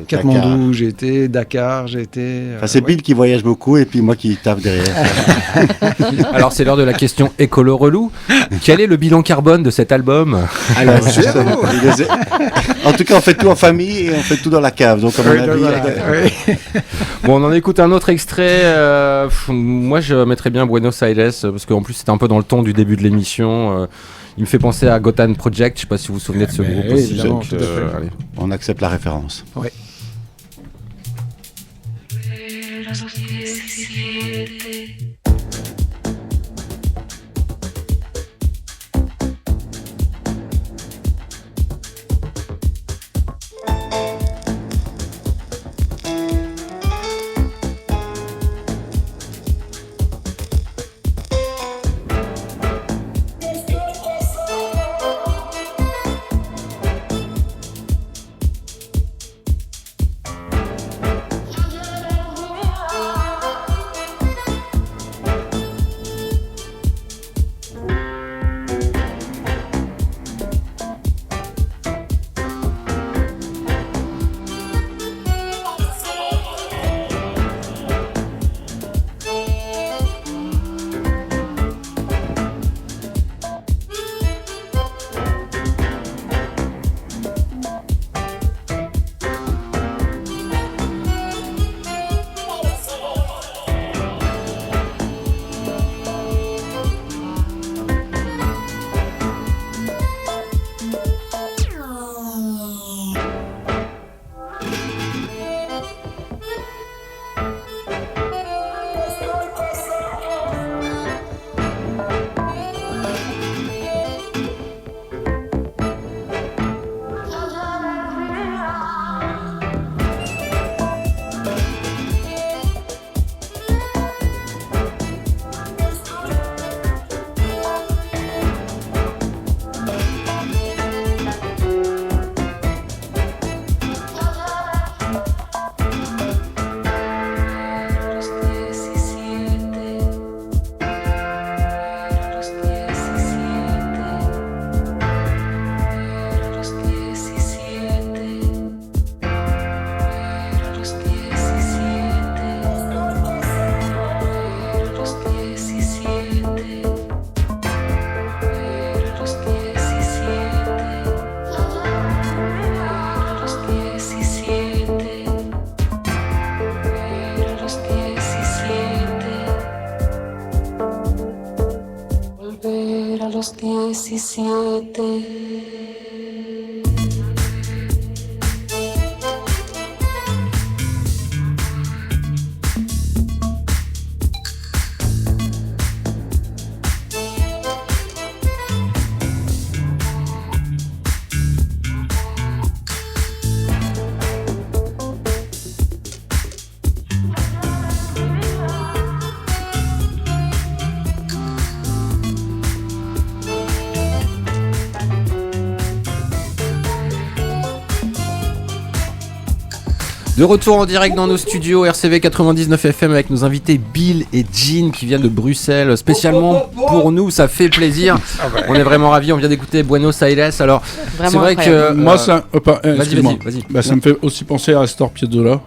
Katmandou, j'ai été, Dakar, j'ai été. Enfin, c'est Bill qui voyage beaucoup et puis moi qui tape derrière. Alors c'est l'heure de la question écolo relou. Quel est le bilan carbone de cet album? Alors, en tout cas, on fait tout en famille et on fait tout dans la cave. Donc, à mon avis, Bon, on en écoute un autre extrait. Moi, je mettrais bien Buenos Aires parce qu'en plus, c'était un peu dans le ton du début de l'émission. Il me fait penser à Gotan Project. Je sais pas si vous vous souvenez de ce groupe aussi. Donc, on accepte la référence. Ouais. los 17. De retour en direct dans nos studios RCV 99 FM avec nos invités Bill et Jean qui viennent de Bruxelles spécialement pour nous, ça fait plaisir. On est vraiment ravis, on vient d'écouter Buenos Aires. Alors vraiment c'est vrai incroyable. que moi ça vas-y. Bah, ça me fait aussi penser à Astor Piazzolla.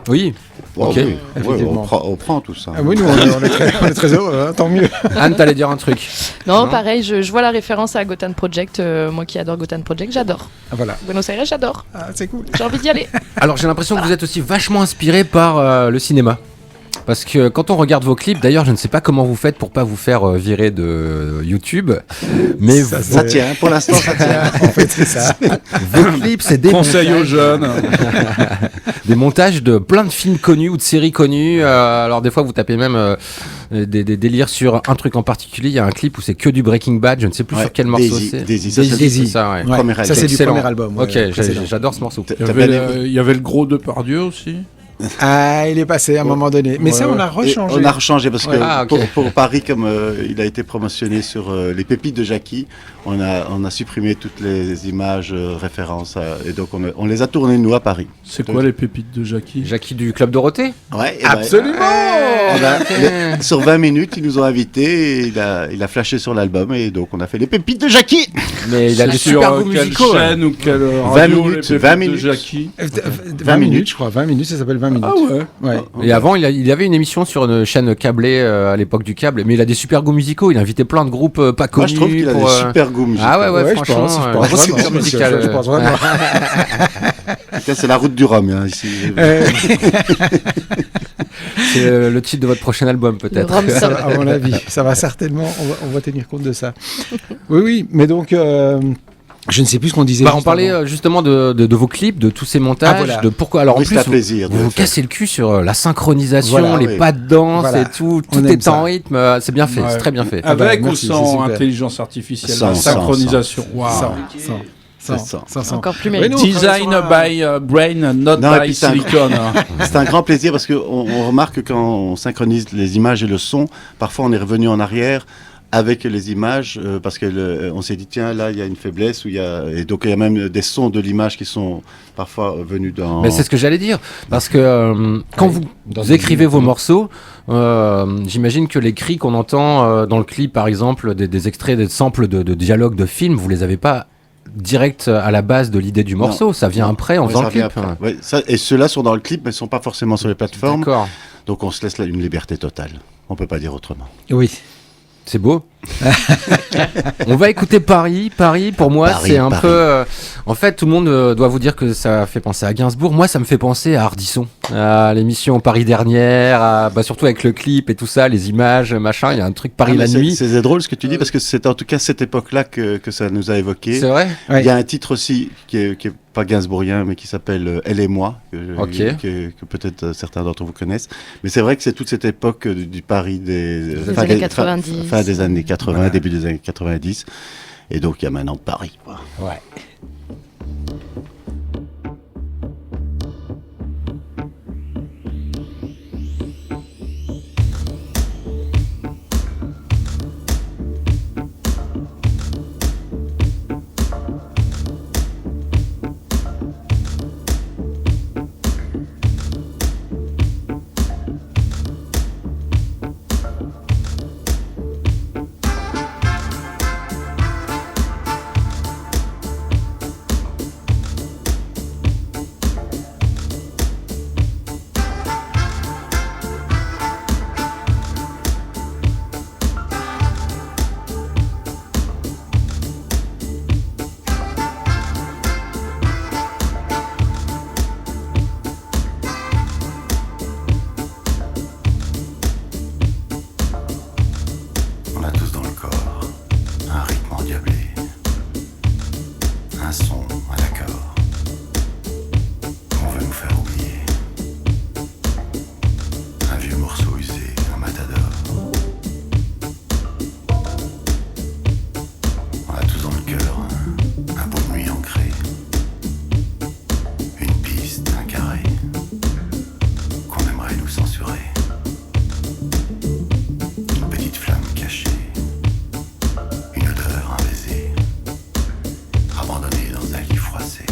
Oui. Oh, ok. oui, on prend tout ça. Ah oui, nous on est très heureux, hein, tant mieux. Anne, t'allais dire un truc. Non, pareil, je vois la référence à Gotan Project. Moi qui adore Gotan Project, j'adore. Ah, voilà. Buenos Aires, j'adore. Ah, c'est cool. J'ai envie d'y aller. Alors j'ai l'impression que vous êtes aussi vachement inspiré par le cinéma. Parce que quand on regarde vos clips, d'ailleurs je ne sais pas comment vous faites pour pas vous faire virer de YouTube, mais ça tient, pour l'instant ça tient. En fait c'est ça. Vos clips c'est des conseils aux jeunes. Des montages de plein de films connus ou de séries connues. Alors des fois vous tapez même des délires sur un truc en particulier. Il y a un clip où c'est que du Breaking Bad, je ne sais plus sur quel morceau c'est. Daisy, c'est ça, ouais. Ça c'est du premier album. Ok, j'adore ce morceau. Il y avait le gros Depardieu aussi. Ah, il est passé à un moment donné. Mais ça, on a rechangé. On a rechangé parce que Ah, ok. pour Paris, comme il a été promotionné sur les pépites de Jackie, on a supprimé toutes les images références et donc on les a tournées nous à Paris. C'est quoi les pépites de Jackie? Jackie du Club Dorothée? Ouais, et Absolument. sur 20 minutes, ils nous ont invités, et il a flashé sur l'album et donc on a fait les pépites de Jackie. Mais il a des super goûts quelle musicaux. chaîne ou quelle 20 radio, minutes, les 20 pépites de minutes. Jackie? 20 minutes, je crois. 20 minutes, ça s'appelle 20 minutes. Ah ouais. Ouais. Et avant, il y avait une émission sur une chaîne câblée à l'époque du câble, mais il a des super goûts musicaux. Il a invité plein de groupes pas connus. Moi, je trouve qu'il a des super goûts musicaux. Ah ouais, Ouais, je franchement, pense, je pense gros vraiment, super musical. je pense vraiment. En tout cas, c'est la route du Rhum hein, ici. C'est le titre de votre prochain album, peut-être. À mon avis, ça va certainement. On va tenir compte de ça. Oui, mais donc. Je ne sais plus ce qu'on disait. On parlait justement de vos clips, de tous ces montages, voilà. de pourquoi. Alors Oui, en plus, c'est un plaisir vous de vous faire. cassez le cul sur la synchronisation, Voilà, les oui. pas de danse Voilà. et tout. On Tout aime est ça. en rythme. C'est bien fait, Ouais. c'est très bien fait. Ah bah, Avec merci, ou c'est sans super. intelligence artificielle, Sans, la sans, synchronisation. Waouh. Sans. Encore plus Oui, mérité. nous, on travaille Design sur un- by brain, not Non, et by puis c'est un- silicon. C'est un grand plaisir parce qu'on remarque que quand on synchronise les images et le son, parfois on est revenu en arrière avec les images parce qu'on s'est dit tiens là il y a une faiblesse et donc il y a même des sons de l'image qui sont parfois venus dans. Mais c'est ce que j'allais dire, parce que quand Oui, vous dans écrivez une- vos morceaux, j'imagine que les cris qu'on entend dans le clip, par exemple, des extraits, des samples de dialogues de films, vous les avez pas direct à la base de l'idée du morceau, Non. ça vient Non. après en Ouais, faisant ça le vient clip. après. Ouais, et ceux-là sont dans le clip mais ne sont pas forcément sur les plateformes. D'accord, Donc on se laisse là une liberté totale. On peut pas dire autrement. Oui. c'est beau. On va écouter Paris. Paris, pour moi, Paris, c'est un Paris. peu. En fait, tout le monde doit vous dire que ça fait penser à Gainsbourg. Moi, ça me fait penser à Ardisson, à l'émission Paris dernière, surtout avec le clip et tout ça, les images, machin. Il y a un truc Paris Ah, la mais nuit. c'est drôle ce que tu dis parce que c'est en tout cas cette époque-là que ça nous a évoqué. C'est vrai. Il y a un titre aussi qui est pas gainsbourgien mais qui s'appelle Elle et moi Ok. que peut-être certains d'entre vous connaissent. Mais c'est vrai que c'est toute cette époque du Paris des années 90. fin des années 80, début des années 90. Et donc il y a maintenant Paris. Quoi. Ouais. On a tous dans le corps un rythme endiablé, un son, un accord qu'on veut nous faire oublier, un vieux morceau usé, un matador. On a tous dans le cœur un bout de nuit ancré, une piste, un carré qu'on aimerait nous censurer. Une petite flamme cachée, une odeur, un baiser, abandonné dans un lit froissé.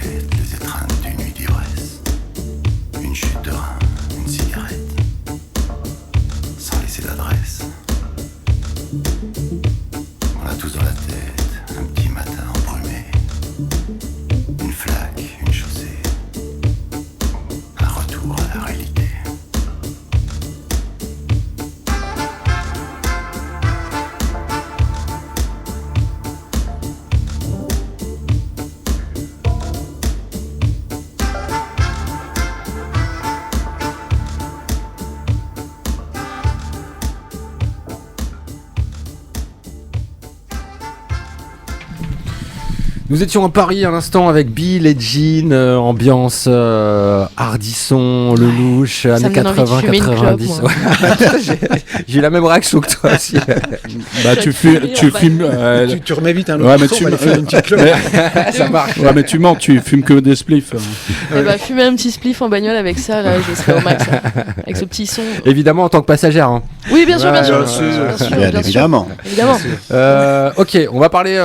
tête, les étreintes d'une nuit d'ivresse. Une chute de rein, une cigarette, sans laisser d'adresse. On a tous dans la tête un petit matin embrumé. Une flaque, une chaussée, un retour à la réalité. Nous étions à Paris à l'instant avec Bill et Jean, ambiance Hardisson, Lelouch, années 80-90. J'ai eu la même réaction que toi aussi. Bah, tu fumes. Tu remets vite un autre Ouais, mais morceau, tu on va aller faire une petite clope. Ça marche. Ouais, mais tu mens, tu fumes que des spliffs. Eh bah, fumer un petit spliff en bagnole avec ça, là, je serais au max. Avec ce petit son. Évidemment en tant que passagère. Hein. Oui, bien sûr, bien sûr. Bien évidemment. Évidemment. Ok, on va parler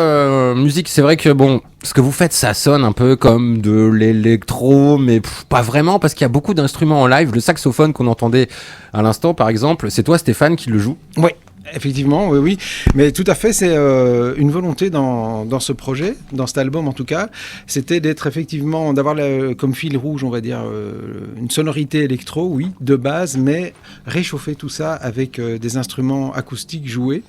musique. C'est vrai que bon, ce que vous faites, ça sonne un peu comme de l'électro, mais pas vraiment, parce qu'il y a beaucoup d'instruments en live. Le saxophone qu'on entendait à l'instant, par exemple, c'est toi, Stéphane, qui le joue. Oui. Effectivement, oui. Mais tout à fait, c'est une volonté dans ce projet, dans cet album en tout cas, c'était d'être effectivement, d'avoir comme fil rouge, on va dire, une sonorité électro, oui, de base, mais réchauffer tout ça avec des instruments acoustiques joués.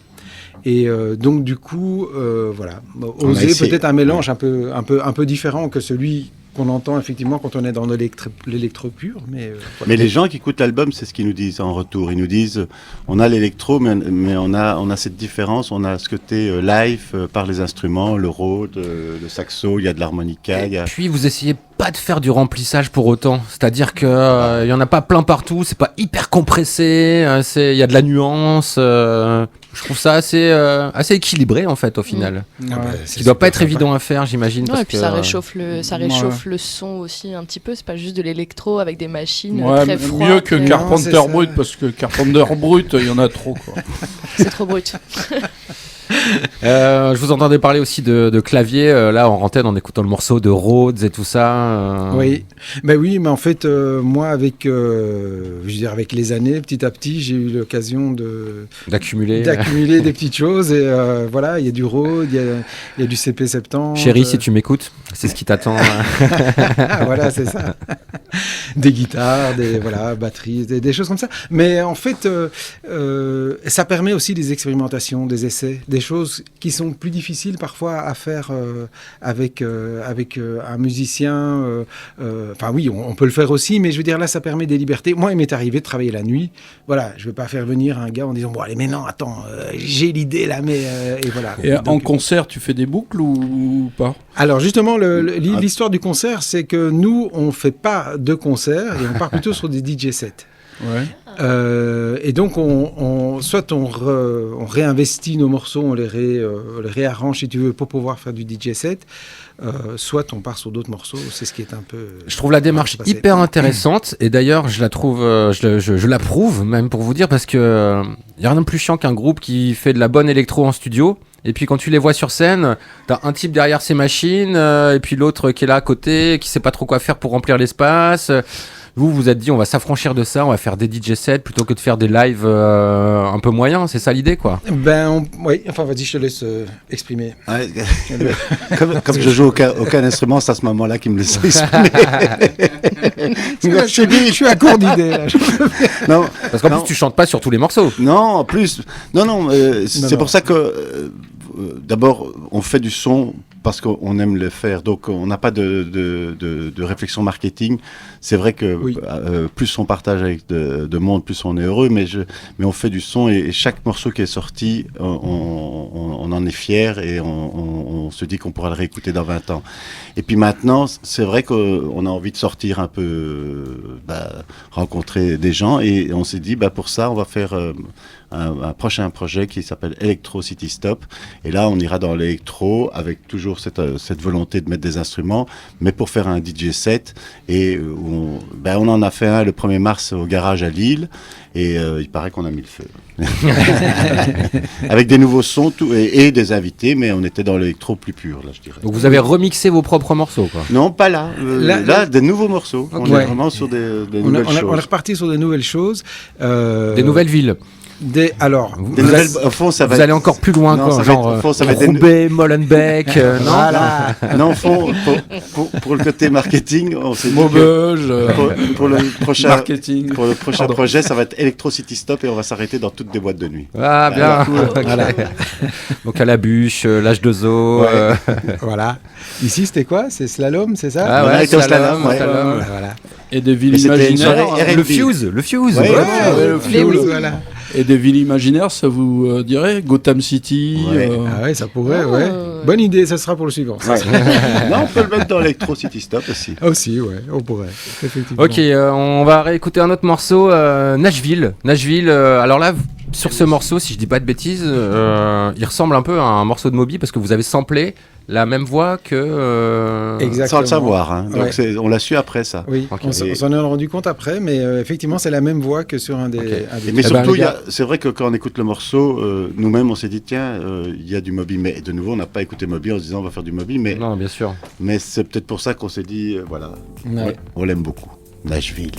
Et donc du coup, voilà, oser peut-être un mélange un peu différent que celui qu'on entend effectivement quand on est dans l'électro pur. Mais les gens qui écoutent l'album, c'est ce qu'ils nous disent en retour. Ils nous disent, on a l'électro, mais on a cette différence, on a ce côté live par les instruments, le Rhodes, le saxo, il y a de l'harmonica. Puis vous essayez pas de faire du remplissage pour autant, c'est-à-dire que il y en a pas plein partout, c'est pas hyper compressé, il y a de la nuance. Je trouve ça assez équilibré en fait au final. Ce qui doit pas être évident à faire, j'imagine. Et puis ça réchauffe le son aussi un petit peu. C'est pas juste de l'électro avec des machines très froides. Mieux que Carpenter Brut, parce que Carpenter Brut, il y en a trop quoi. C'est trop brut. Je vous entendais parler aussi de clavier là en antenne en écoutant le morceau de Rhodes et tout ça. Oui, mais en fait moi avec avec les années, petit à petit, j'ai eu l'occasion d'accumuler des petites choses et voilà, il y a du Rhodes, il y a du CP70. Chérie, si tu m'écoutes, c'est ce qui t'attend. Voilà, c'est ça. Des guitares, des batteries, des choses comme ça. Mais en fait, ça permet aussi des expérimentations, des essais, des choses qui sont plus difficiles parfois à faire avec un musicien. Enfin oui, on peut le faire aussi, mais je veux dire là, ça permet des libertés. Moi, il m'est arrivé de travailler la nuit. Voilà, je ne vais pas faire venir un gars en disant bon allez, mais non, attends, j'ai l'idée là, mais et voilà. Et donc, en concert, tu fais des boucles ou pas? Alors justement, l'histoire du concert, c'est que nous, on fait pas de concert et on part plutôt sur des DJ sets. Ouais. Et donc, soit on réinvestit nos morceaux, on les réarrange, si tu veux, pour pouvoir faire du DJ set, soit on part sur d'autres morceaux. C'est ce qui est un peu... Je trouve la démarche hyper intéressante, et d'ailleurs, je la trouve, je l'approuve, même pour vous dire, parce que y a rien de plus chiant qu'un groupe qui fait de la bonne électro en studio. Et puis quand tu les vois sur scène, t'as un type derrière ses machines, et puis l'autre qui est là à côté, qui sait pas trop quoi faire pour remplir l'espace. Vous vous êtes dit, on va s'affranchir de ça, on va faire des DJ sets plutôt que de faire des lives un peu moyens. C'est ça l'idée, quoi. Oui, enfin vas-y, je te laisse exprimer. Ouais, comme je joue aucun instrument, c'est à ce moment-là qu'il me laisse exprimer. Je suis à court d'idées. Non, parce qu'en plus, tu chantes pas sur tous les morceaux. Non, en plus. Non, c'est pour ça que... D'abord, on fait du son parce qu'on aime le faire, donc on n'a pas de réflexion marketing. C'est vrai que plus on partage avec de monde, plus on est heureux, mais on fait du son et chaque morceau qui est sorti, on en est fier et on se dit qu'on pourra le réécouter dans 20 ans. Et puis maintenant, c'est vrai qu'on a envie de sortir un peu, rencontrer des gens et on s'est dit, pour ça, on va faire un prochain projet qui s'appelle Electro City Stop. Et là, on ira dans l'électro avec toujours cette volonté de mettre des instruments, mais pour faire un DJ set. Et on en a fait un le 1er mars au garage à Lille. Et il paraît qu'on a mis le feu. Avec des nouveaux sons et des invités, mais on était dans l'électro plus pur, là, je dirais. Donc vous avez remixé vos propres morceaux, quoi. Non, pas là. Là, des nouveaux morceaux. Okay. On est vraiment sur des nouvelles choses. On est reparti sur des nouvelles choses. Des nouvelles villes. Au fond, ça va vous allez encore plus loin, non, quoi. Genre Roubaix, Molenbeek, non voilà. Non, au fond, pour le côté marketing, on s'est dit que pour le prochain projet, ça va être Electro City Stop et on va s'arrêter dans toutes des boîtes de nuit. Ah, bien. Cool. Voilà. Donc à la bûche, l'âge de zoo. Ouais. Voilà. Ici, c'était quoi? C'est slalom, c'est ça? Ah ouais, slalom. Voilà. Et des villes imaginaires. Le fuse. le fuse. Voilà. Et des villes imaginaires, ça vous dirait Gotham City. Ah ouais, ça pourrait. Ouais. Bonne idée, ça sera pour le suivant. Ouais. Non, on peut le mettre dans Electro City Stop aussi. Aussi, ouais, on pourrait. Effectivement. Ok, on va réécouter un autre morceau, Nashville. Alors là, sur ce morceau, si je dis pas de bêtises, il ressemble un peu à un morceau de Moby parce que vous avez samplé la même voix que... Exactement. Sans le savoir. Hein. Donc on l'a su après ça. Oui, okay. On s'en est rendu compte après, mais effectivement, c'est la même voix que sur un des... Okay. Mais surtout, c'est vrai que quand on écoute le morceau, nous-mêmes, on s'est dit, tiens, il y a du Moby. Mais de nouveau, on n'a pas écouté Moby en se disant, on va faire du Moby. Mais, non, bien sûr. Mais c'est peut-être pour ça qu'on s'est dit, voilà, on l'aime beaucoup. Nashville.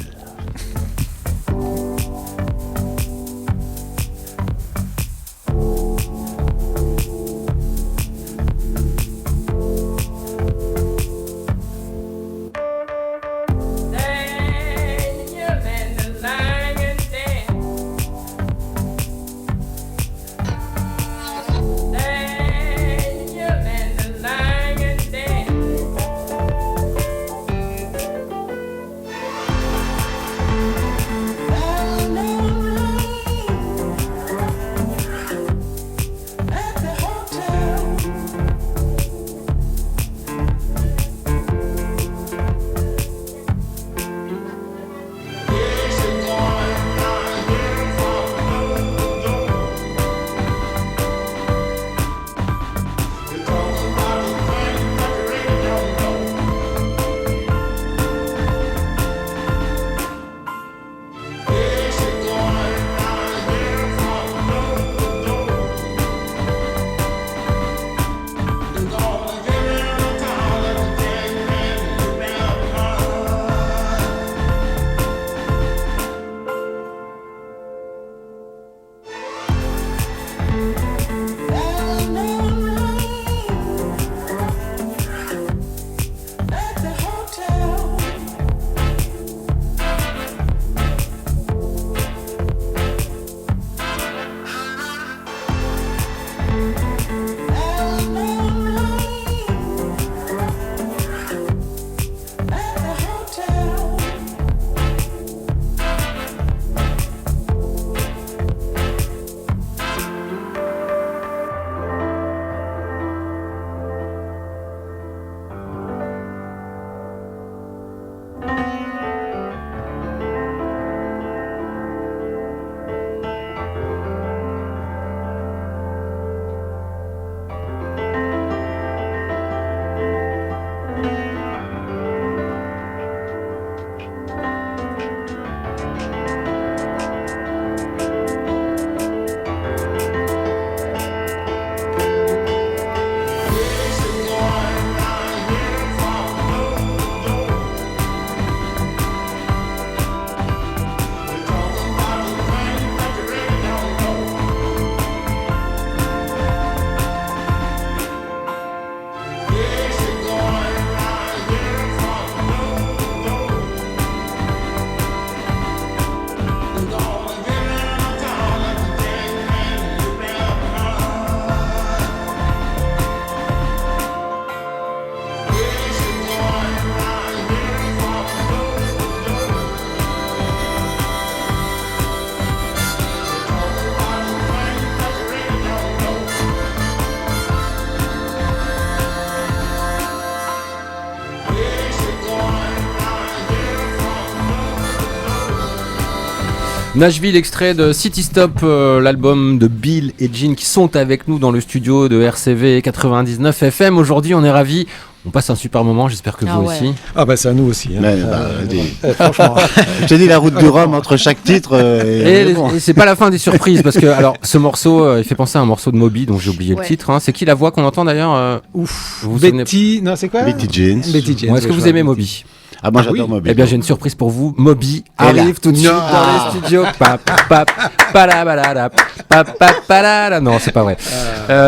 Nashville, extrait de City Stop, l'album de Bill et Jean qui sont avec nous dans le studio de RCV 99 FM. Aujourd'hui, on est ravis. On passe un super moment, j'espère que vous aussi. Ah bah c'est à nous aussi. Hein. Franchement, je t'ai dit la route du Rhum entre chaque titre. Et c'est pas la fin des surprises parce que alors ce morceau, il fait penser à un morceau de Moby dont j'ai oublié le titre. Hein. C'est qui la voix qu'on entend d'ailleurs Betty, non c'est quoi Betty Jeans. Est-ce que vous aimez Moby? Ah moi j'adore Moby. Eh bien j'ai une surprise pour vous. Moby arrive tout de suite dans les studios. Non, c'est pas vrai.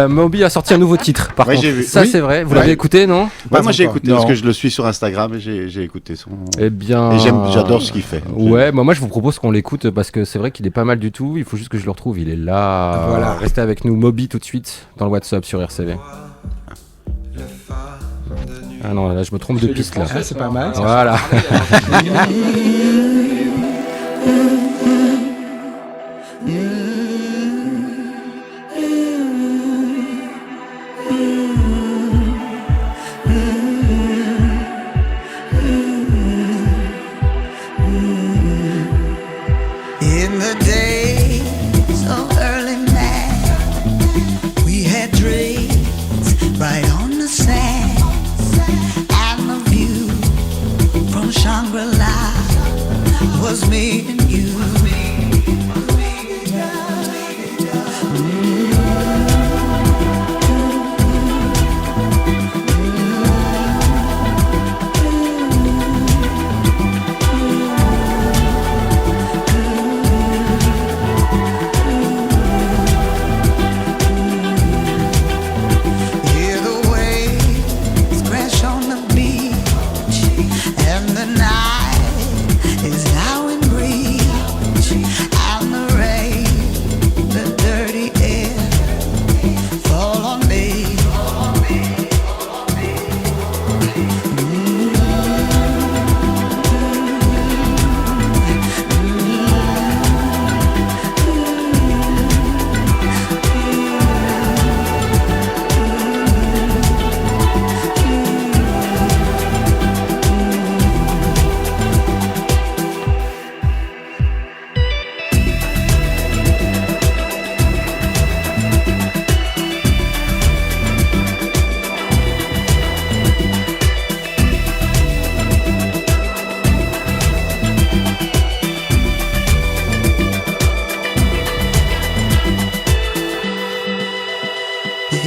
Moby a sorti un nouveau titre. Par contre, ça c'est vrai. Vous l'avez écouté, non? Moi j'ai écouté parce que je le suis sur Instagram et j'ai écouté son. Eh bien. Et j'adore ce qu'il fait. Ouais, moi je vous propose qu'on l'écoute parce que c'est vrai qu'il est pas mal du tout. Il faut juste que je le retrouve. Il est là. Voilà. Restez avec nous. Moby tout de suite dans le WhatsApp sur RCV. Ah non, là je me trompe de piste là. Ah, c'est pas mal. Voilà. In the days of early man, we had dreams right on the sand, and the view from Shangri-La was me and you. Hear the waves crash on the beach, and the night is now in reach, and the rain, the dirty air, fall on me.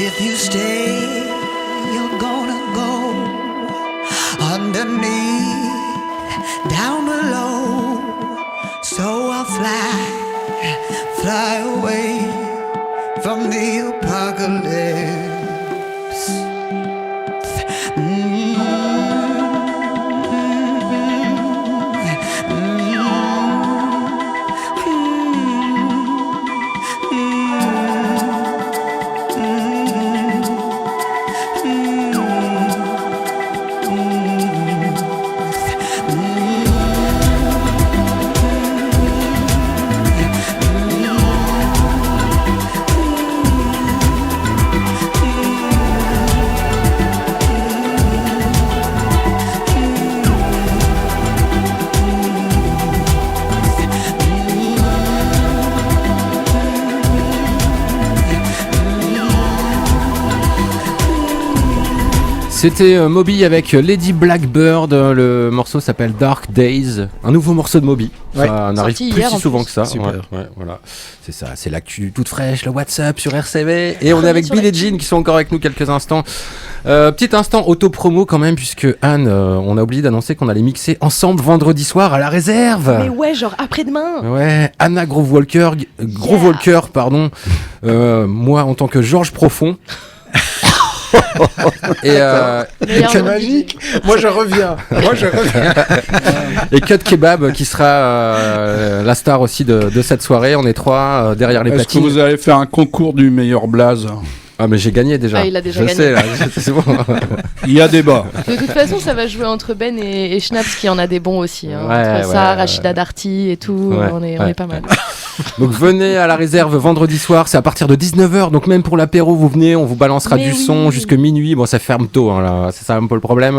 If you stay, you're gonna go underneath, down below. So I'll fly away from the apocalypse. C'était Moby avec Lady Blackbird, le morceau s'appelle Dark Days, un nouveau morceau de Moby. Ouais. Ça n'arrive Sorti plus hier, si en souvent plus. que ça. Super. Ouais, voilà. C'est ça, c'est l'actu toute fraîche, le WhatsApp sur RCV. Et on est Premier avec sur Bill et l'actu. Jean qui sont encore avec nous quelques instants. Petit instant auto-promo quand même, puisque Anne, on a oublié d'annoncer qu'on allait mixer ensemble vendredi soir à la réserve. Mais ouais, genre après-demain. Ouais, Anna Groovewalker, pardon. Moi en tant que Georges Profond. Et C'est magique. Moi je reviens. Et Cut Kebab qui sera la star aussi de cette soirée. On est trois derrière les Est-ce que platines. vous allez faire un concours du meilleur blaze? Ah mais j'ai gagné déjà. Ah, il a déjà je gagné. sais, là, c'est bon. Il y a débat. De toute façon, ça va jouer entre Ben et Schnaps qui en a des bons aussi. Hein. Ouais, entre ça, ouais, Rachida Darty et tout, Ouais, on est pas mal. Donc venez à la réserve vendredi soir, c'est à partir de 19h. Donc même pour l'apéro, vous venez, on vous balancera Mais du oui. son jusque minuit. Bon, ça ferme tôt, hein, là. C'est ça un peu le problème.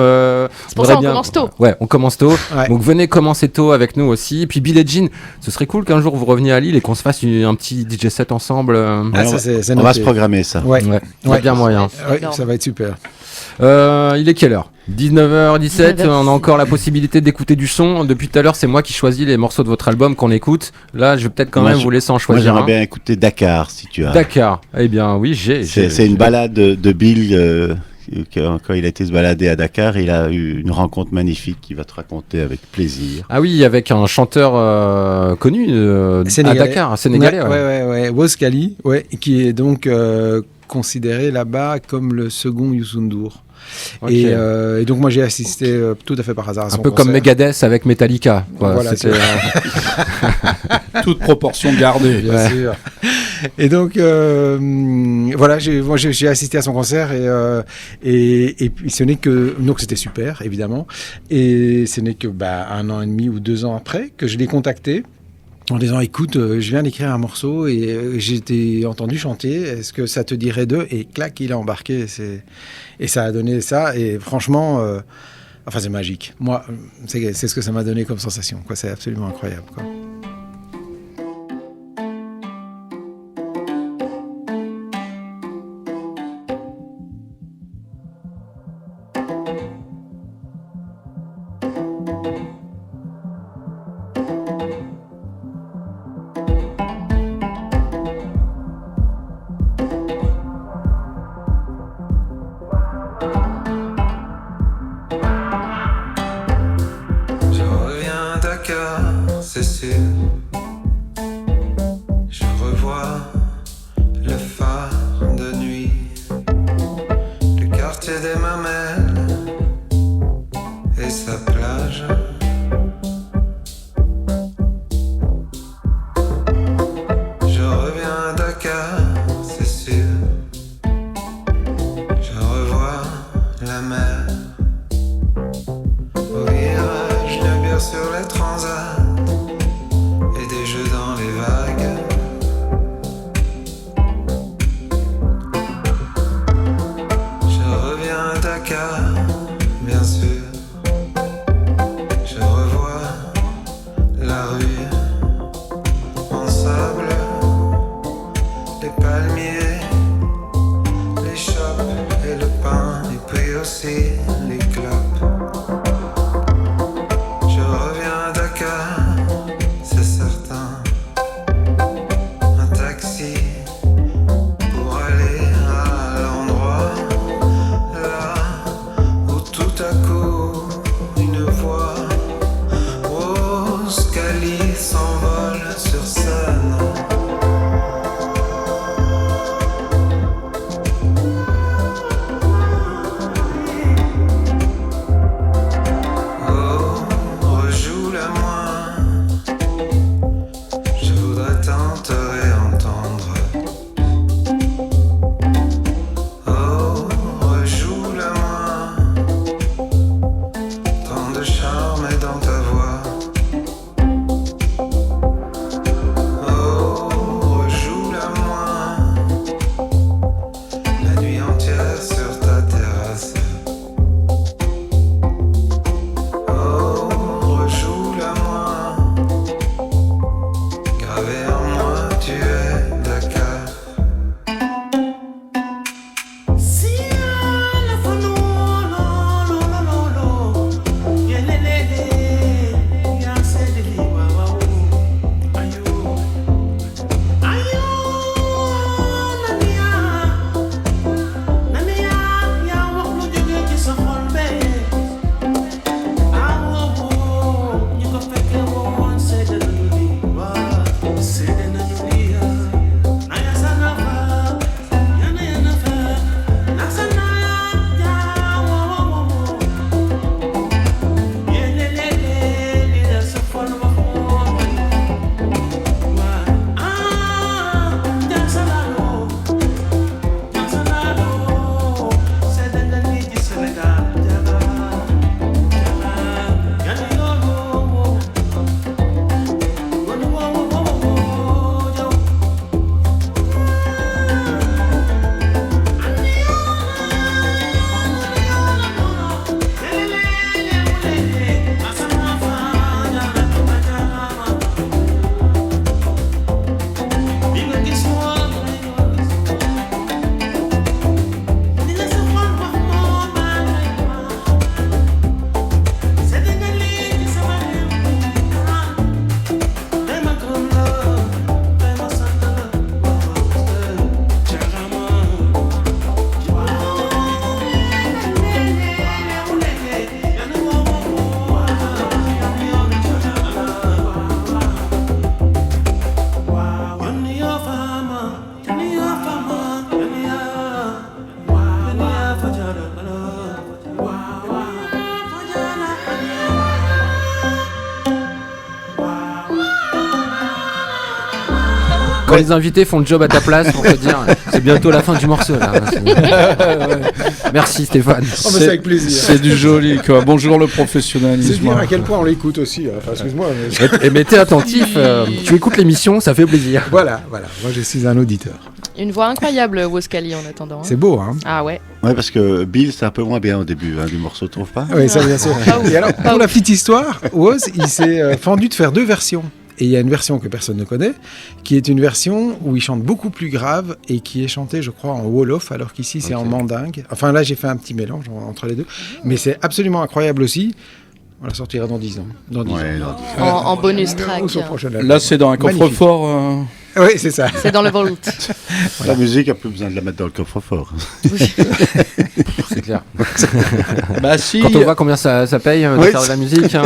C'est pour ça qu'on commence tôt. Ouais, on commence tôt. Donc venez commencer tôt avec nous aussi. Et puis Billie Jean, ce serait cool qu'un jour vous reveniez à Lille et qu'on se fasse un petit DJ set ensemble. Ah, ça, c'est on va se programmer ça. Ouais. Ouais, bien moyen. Ouais, ça va être super. Il est quelle heure ? 19h17, on a encore la possibilité d'écouter du son. Depuis tout à l'heure, c'est moi qui choisis les morceaux de votre album qu'on écoute. Là, je vais peut-être quand même vous laisser en choisir. Moi, j'aimerais bien écouter Dakar, si tu as. Dakar. Eh bien, oui, C'est une balade de Bill. Quand il a été se balader à Dakar, il a eu une rencontre magnifique qu'il va te raconter avec plaisir. Ah oui, avec un chanteur connu à Dakar, un Sénégalais. Ouais. Woz Khali, qui est donc considéré là-bas comme le second Youssou N'Dour. Okay. Et donc moi j'ai assisté tout à fait par hasard à son un peu concert. comme Megadeth avec Metallica. Quoi. Voilà, c'était toute proportion gardée. Bien sûr. Et donc voilà, j'ai assisté à son concert et puis ce n'est que donc c'était super évidemment et ce n'est que 1 an et demi ou 2 ans après que je l'ai contacté en disant écoute, je viens d'écrire un morceau et j'ai été entendu chanter, est-ce que ça te dirait d'eux? Et clac, il a embarqué et ça a donné ça et franchement c'est magique. Moi, c'est ce que ça m'a donné comme sensation, quoi. C'est absolument incroyable, quoi. Je revois le phare de nuit, le quartier des Mamelles et sa plage. Je reviens à Dakar, c'est sûr. Je revois la mer au virage, la bière sur les transats. Des jeux dans les vagues. Je reviens à Dakar, bien sûr. quand les invités font le job à ta place pour te dire c'est bientôt la fin du morceau là. Merci Stéphane. C'est avec plaisir. C'est du joli quoi. Bonjour le professionnalisme. C'est dire à quel point on l'écoute aussi. Enfin, excuse-moi. Mais t'es attentif, tu écoutes l'émission, ça fait plaisir. Voilà. Moi je suis un auditeur. Une voix incroyable, Woskali, en attendant. C'est beau, hein. Ah ouais. Ouais, parce que Bill, c'est un peu moins bien au début du morceau, tu trouves pas? Oui, ça bien sûr. Et alors, pour la petite histoire, Woz, il s'est fendu de faire 2 versions. Et il y a une version que personne ne connaît, qui est une version où il chante beaucoup plus grave et qui est chantée, je crois, en Wolof, alors qu'ici c'est en mandingue. Enfin là, j'ai fait un petit mélange entre les deux. Mais c'est absolument incroyable aussi. On la sortira dans 10 ans. Dans 10 ans. En bonus track. Là, c'est dans un coffre-fort. Oui, c'est ça. C'est dans le vault. La musique, il n'y a plus besoin de la mettre dans le coffre-fort. C'est clair. Bah si. Quand on voit combien ça paye de faire de la musique.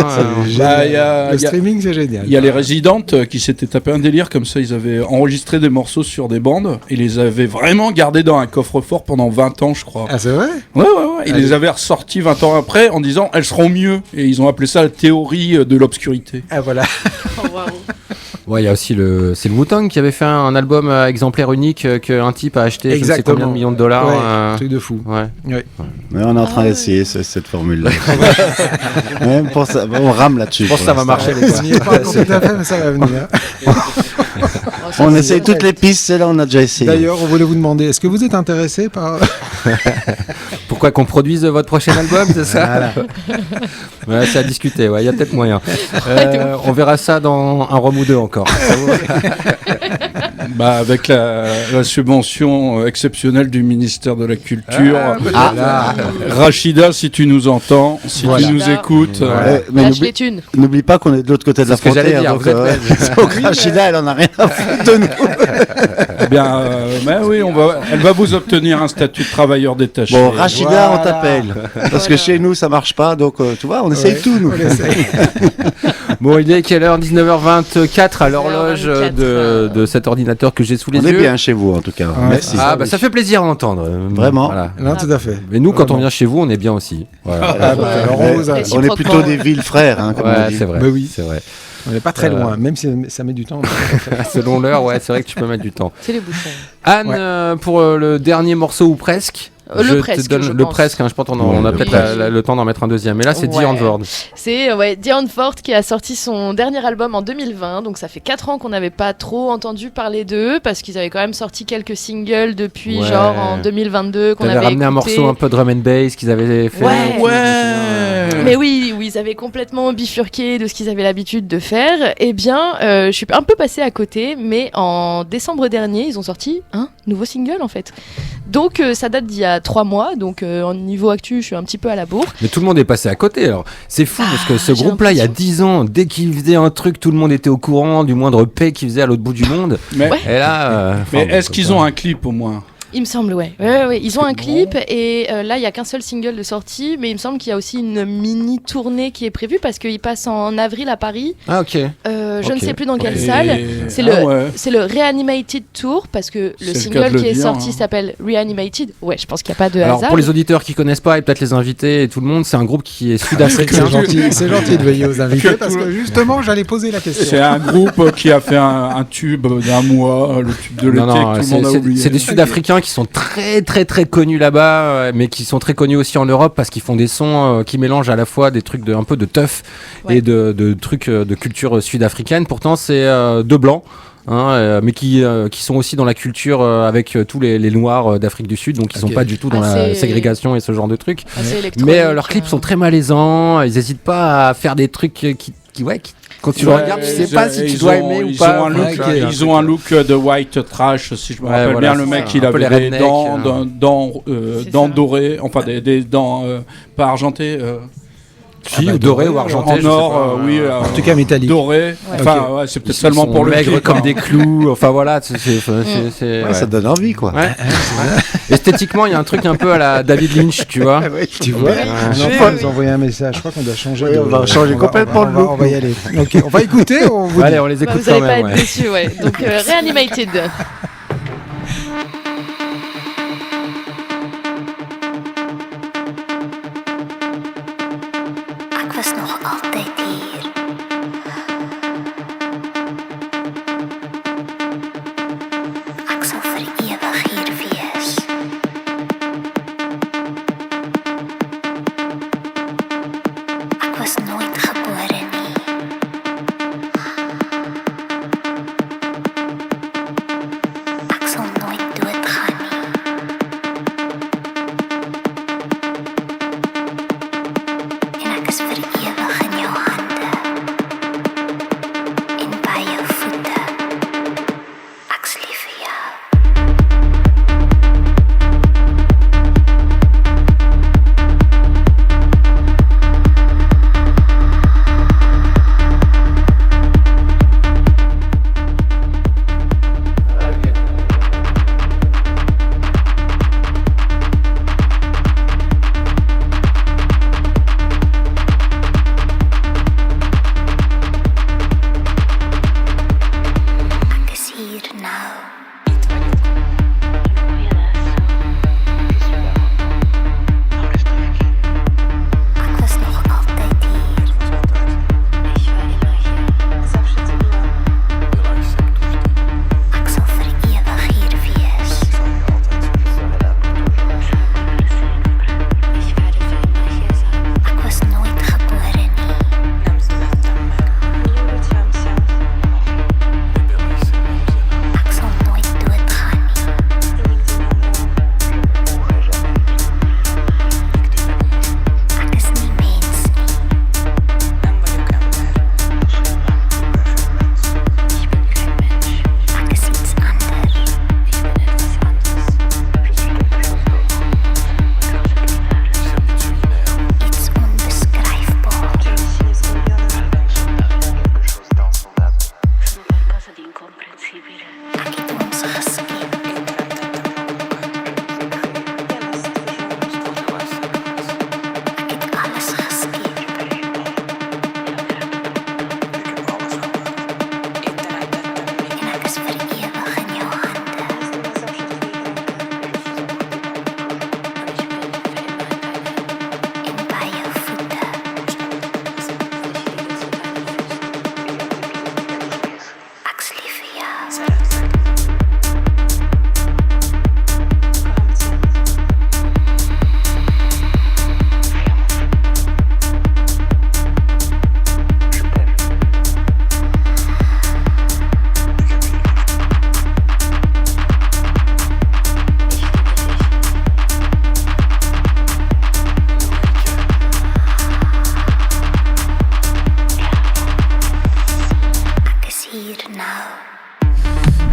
Le streaming, c'est génial. Il y a les résidentes qui s'étaient tapé un délire comme ça. Ils avaient enregistré des morceaux sur des bandes et les avaient vraiment gardés dans un coffre-fort pendant 20 ans, je crois. Ah, c'est vrai? Ouais. Ils les avaient ressortis 20 ans après en disant elles seront mieux. Et ils ont appelé ça la théorie de l'obscurité. Ah, voilà. Ouais, il y a aussi c'est le Wu-Tang qui avait fait un album exemplaire unique qu'un type a acheté. Exactement. Je sais combien de millions de dollars. Un truc de fou. Ouais. Ouais. Mais on est en train d'essayer cette formule-là. Même pour ça, on rame là-dessus. Je pense que ça va marcher. On n'y est pas encore tout à fait, mais ça va venir. On essaye toutes les pistes, celle-là on a déjà essayé. D'ailleurs, on voulait vous demander, est-ce que vous êtes intéressé par... Pourquoi qu'on produise votre prochain album, c'est ça? Voilà. Ouais, c'est à discuter, il y a peut-être moyen. On verra ça dans un rhum ou deux encore. Avec la subvention exceptionnelle du ministère de la Culture. Rachida, si tu nous entends, si tu nous écoutes. Lâche les thunes. N'oublie pas qu'on est de l'autre côté de la frontière. Donc Rachida, elle en a rien à foutre de nous. Eh bien, oui, elle va vous obtenir un statut de travailleur détaché. Bon, Rachida, on t'appelle. Parce que chez nous, ça marche pas. Donc, tu vois, on essaye tout, nous. Bon, il est quelle heure? 19h24 à l'horloge de cet ordinateur que j'ai sous les yeux. On est bien chez vous, en tout cas. Merci. Ça fait plaisir à entendre. Vraiment. Voilà. Non, tout à fait. Mais nous, quand on vient chez vous, on est bien aussi. Voilà. Alors, on est plutôt des villes frères, hein, comme on dit. C'est vrai. Mais oui. C'est vrai. On n'est pas très loin, même si ça met du temps. Selon l'heure, c'est vrai que tu peux mettre du temps. C'est les bouchons. Anne, pour le dernier morceau ou presque. Le presque, te donne le presque, je pense qu'on a peut-être le temps d'en mettre un deuxième. Mais là, c'est Dion Ford. C'est Dion Ford qui a sorti son dernier album en 2020. Donc ça fait 4 ans qu'on n'avait pas trop entendu parler d'eux parce qu'ils avaient quand même sorti quelques singles depuis genre en 2022 qu'on avait ramené écouté. Un morceau un peu drum and bass qu'ils avaient fait. Mais oui, ils avaient complètement bifurqué de ce qu'ils avaient l'habitude de faire. Eh bien, je suis un peu passée à côté, mais en décembre dernier, ils ont sorti un nouveau single en fait. Donc ça date d'il y a 3 mois, donc en niveau actu, je suis un petit peu à la bourre. Mais tout le monde est passé à côté, alors c'est fou parce que ce groupe-là, il y a 10 ans, dès qu'il faisait un truc, tout le monde était au courant du moindre paix qu'il faisait à l'autre bout du monde. Et là, mais est-ce qu'ils ont un clip au moins? Il me semble, ouais. Ils ont un clip et là, il n'y a qu'un seul single de sortie, mais il me semble qu'il y a aussi une mini tournée qui est prévue parce qu'il passe en avril à Paris. Ah, ok. Je ne sais plus dans quelle salle. C'est le Reanimated Tour parce que le single qui est sorti s'appelle Reanimated. Ouais, je pense qu'il n'y a pas de alors, hasard. Pour les auditeurs qui ne connaissent pas et peut-être les invités et tout le monde, c'est un groupe qui est sud-africain. C'est gentil de veiller aux invités parce que justement, j'allais poser la question. C'est un groupe qui a fait un tube d'un mois, le tube de l'été que tout le monde a oublié. C'est des Sud-Africains qui sont très très très connus là-bas, mais qui sont très connus aussi en Europe parce qu'ils font des sons qui mélangent à la fois des trucs un peu de teuf et de trucs de culture sud-africaine. Pourtant, c'est deux blancs. Mais qui sont aussi dans la culture avec tous les noirs d'Afrique du Sud, donc ils sont pas du tout dans la ségrégation et ce genre de trucs. Mais leurs clips sont très malaisants, ils n'hésitent pas à faire des trucs qui quand tu le regardes, tu sais pas si tu dois aimer ou pas. Ils ont un look de white trash, si je me rappelle bien. Le mec, il avait des dents dorées, enfin des dents pas argentées. Ou doré ou argenté. En or, oui. En tout cas métallique. Doré. Enfin, c'est peut-être seulement pour le maigre comme des clous. Enfin voilà. Ça donne envie, quoi. Esthétiquement, il y a un truc un peu à la David Lynch, tu vois. Tu vois. On nous envoyer un message. Je crois qu'on doit changer. On va changer complètement le look. On va y aller. Ok. On va écouter. Allez, on les écoute quand même. Vous n'allez pas être déçus, ouais. Donc Reanimated. Was nog altijd hier.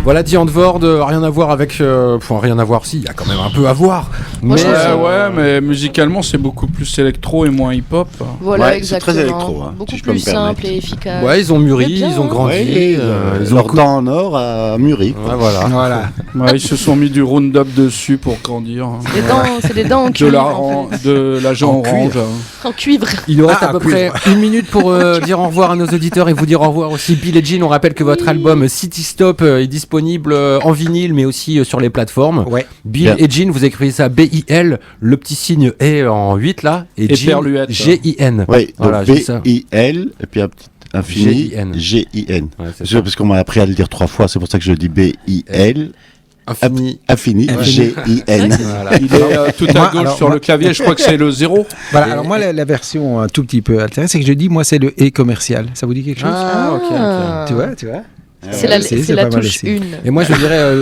Voilà, Diane Vord, rien à voir avec. Enfin, rien à voir, si, il y a quand même un peu à voir. Moi, Mais mais musicalement, c'est beaucoup plus électro et moins hip-hop. Voilà, Ouais, c'est exactement. très électro, hein, Beaucoup si je peux plus me permettre. simple et efficace. Ouais, ils ont mûri, C'est bien, ils ont hein. grandi. Ouais, ils ont leur dent en or a mûri. Ouais, voilà. Ouais, ils se sont mis du Roundup dessus pour grandir. Les dents, c'est des dents en De cuivre. en fait. de l'agent En orange. cuivre. hein. En cuivre. Il nous reste Ah, à peu cool. près 1 minute pour dire au revoir à nos auditeurs et vous dire au revoir aussi. Bill et Jean, on rappelle que votre album City Stop est disponible en vinyle mais aussi sur les plateformes. Ouais. Bill Bien. et Jean, vous écrivez ça B-I-L, le petit signe est en 8 là, et Jean, Perluette. G-I-N. Oui, donc Voilà, j'ai ça. B-I-L, et puis un petit infini, G-I-N. G-I-N. Ouais, c'est ça. Parce qu'on m'a appris à le dire 3 fois, c'est pour ça que je le dis B-I-L, Infini. infini, G-I-N. Voilà. Il est tout à Moi, gauche alors, sur moi- le clavier, je crois que c'est le 0. Voilà, alors moi, la version un tout petit peu altérée, c'est que je dis, moi, c'est le et commercial. Ça vous dit quelque chose Ah, ok, ok. Tu vois C'est la, c'est c'est la pas mal touche aussi. 1. Et moi je dirais.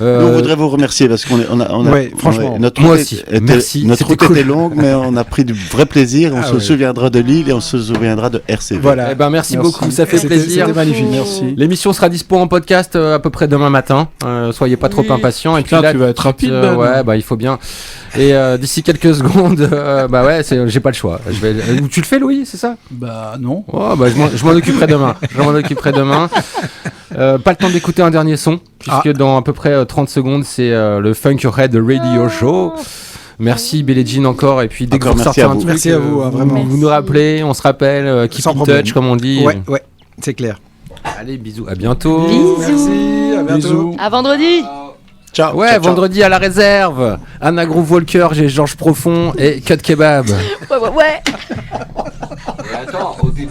Nous, on voudrait vous remercier parce qu'on a Ouais, franchement. notre Moi route aussi. était- Merci, Notre c'était route cool. était longue, mais on a pris du vrai plaisir. On Ah se ouais. souviendra de Lille et on se souviendra de RCV. Voilà. Eh ben merci beaucoup, ça fait C'était- plaisir. C'était magnifique. Merci. L'émission sera dispo en podcast à peu près demain matin. Soyez pas trop impatients. Et Putain, puis là, tu vas être rapide, Ben. ouais, bah il faut bien. Et d'ici quelques secondes, bah ouais, j'ai pas le choix. Tu le fais, Louis, c'est ça? Bah non. Oh, bah je m'en occuperai demain. Je m'en occuperai demain. Pas le temps d'écouter un dernier son, puisque dans à peu près 30 secondes, c'est le Funkerhead Radio Show. Merci Bill et Jean encore, et puis dès Encore que vous merci sortez à un vous. truc, Merci à vous, hein, vraiment. vous nous rappelez, on se rappelle, keep Sans in problème. touch comme on dit. Ouais, c'est clair. Allez, bisous, à bientôt. Merci, à bientôt. Bisous. À vendredi. Ciao. Ouais, ciao, ciao. vendredi à la réserve. Anna Groove Walker, j'ai Georges Profond et Cut Kebab. Ouais. Et attends, au début.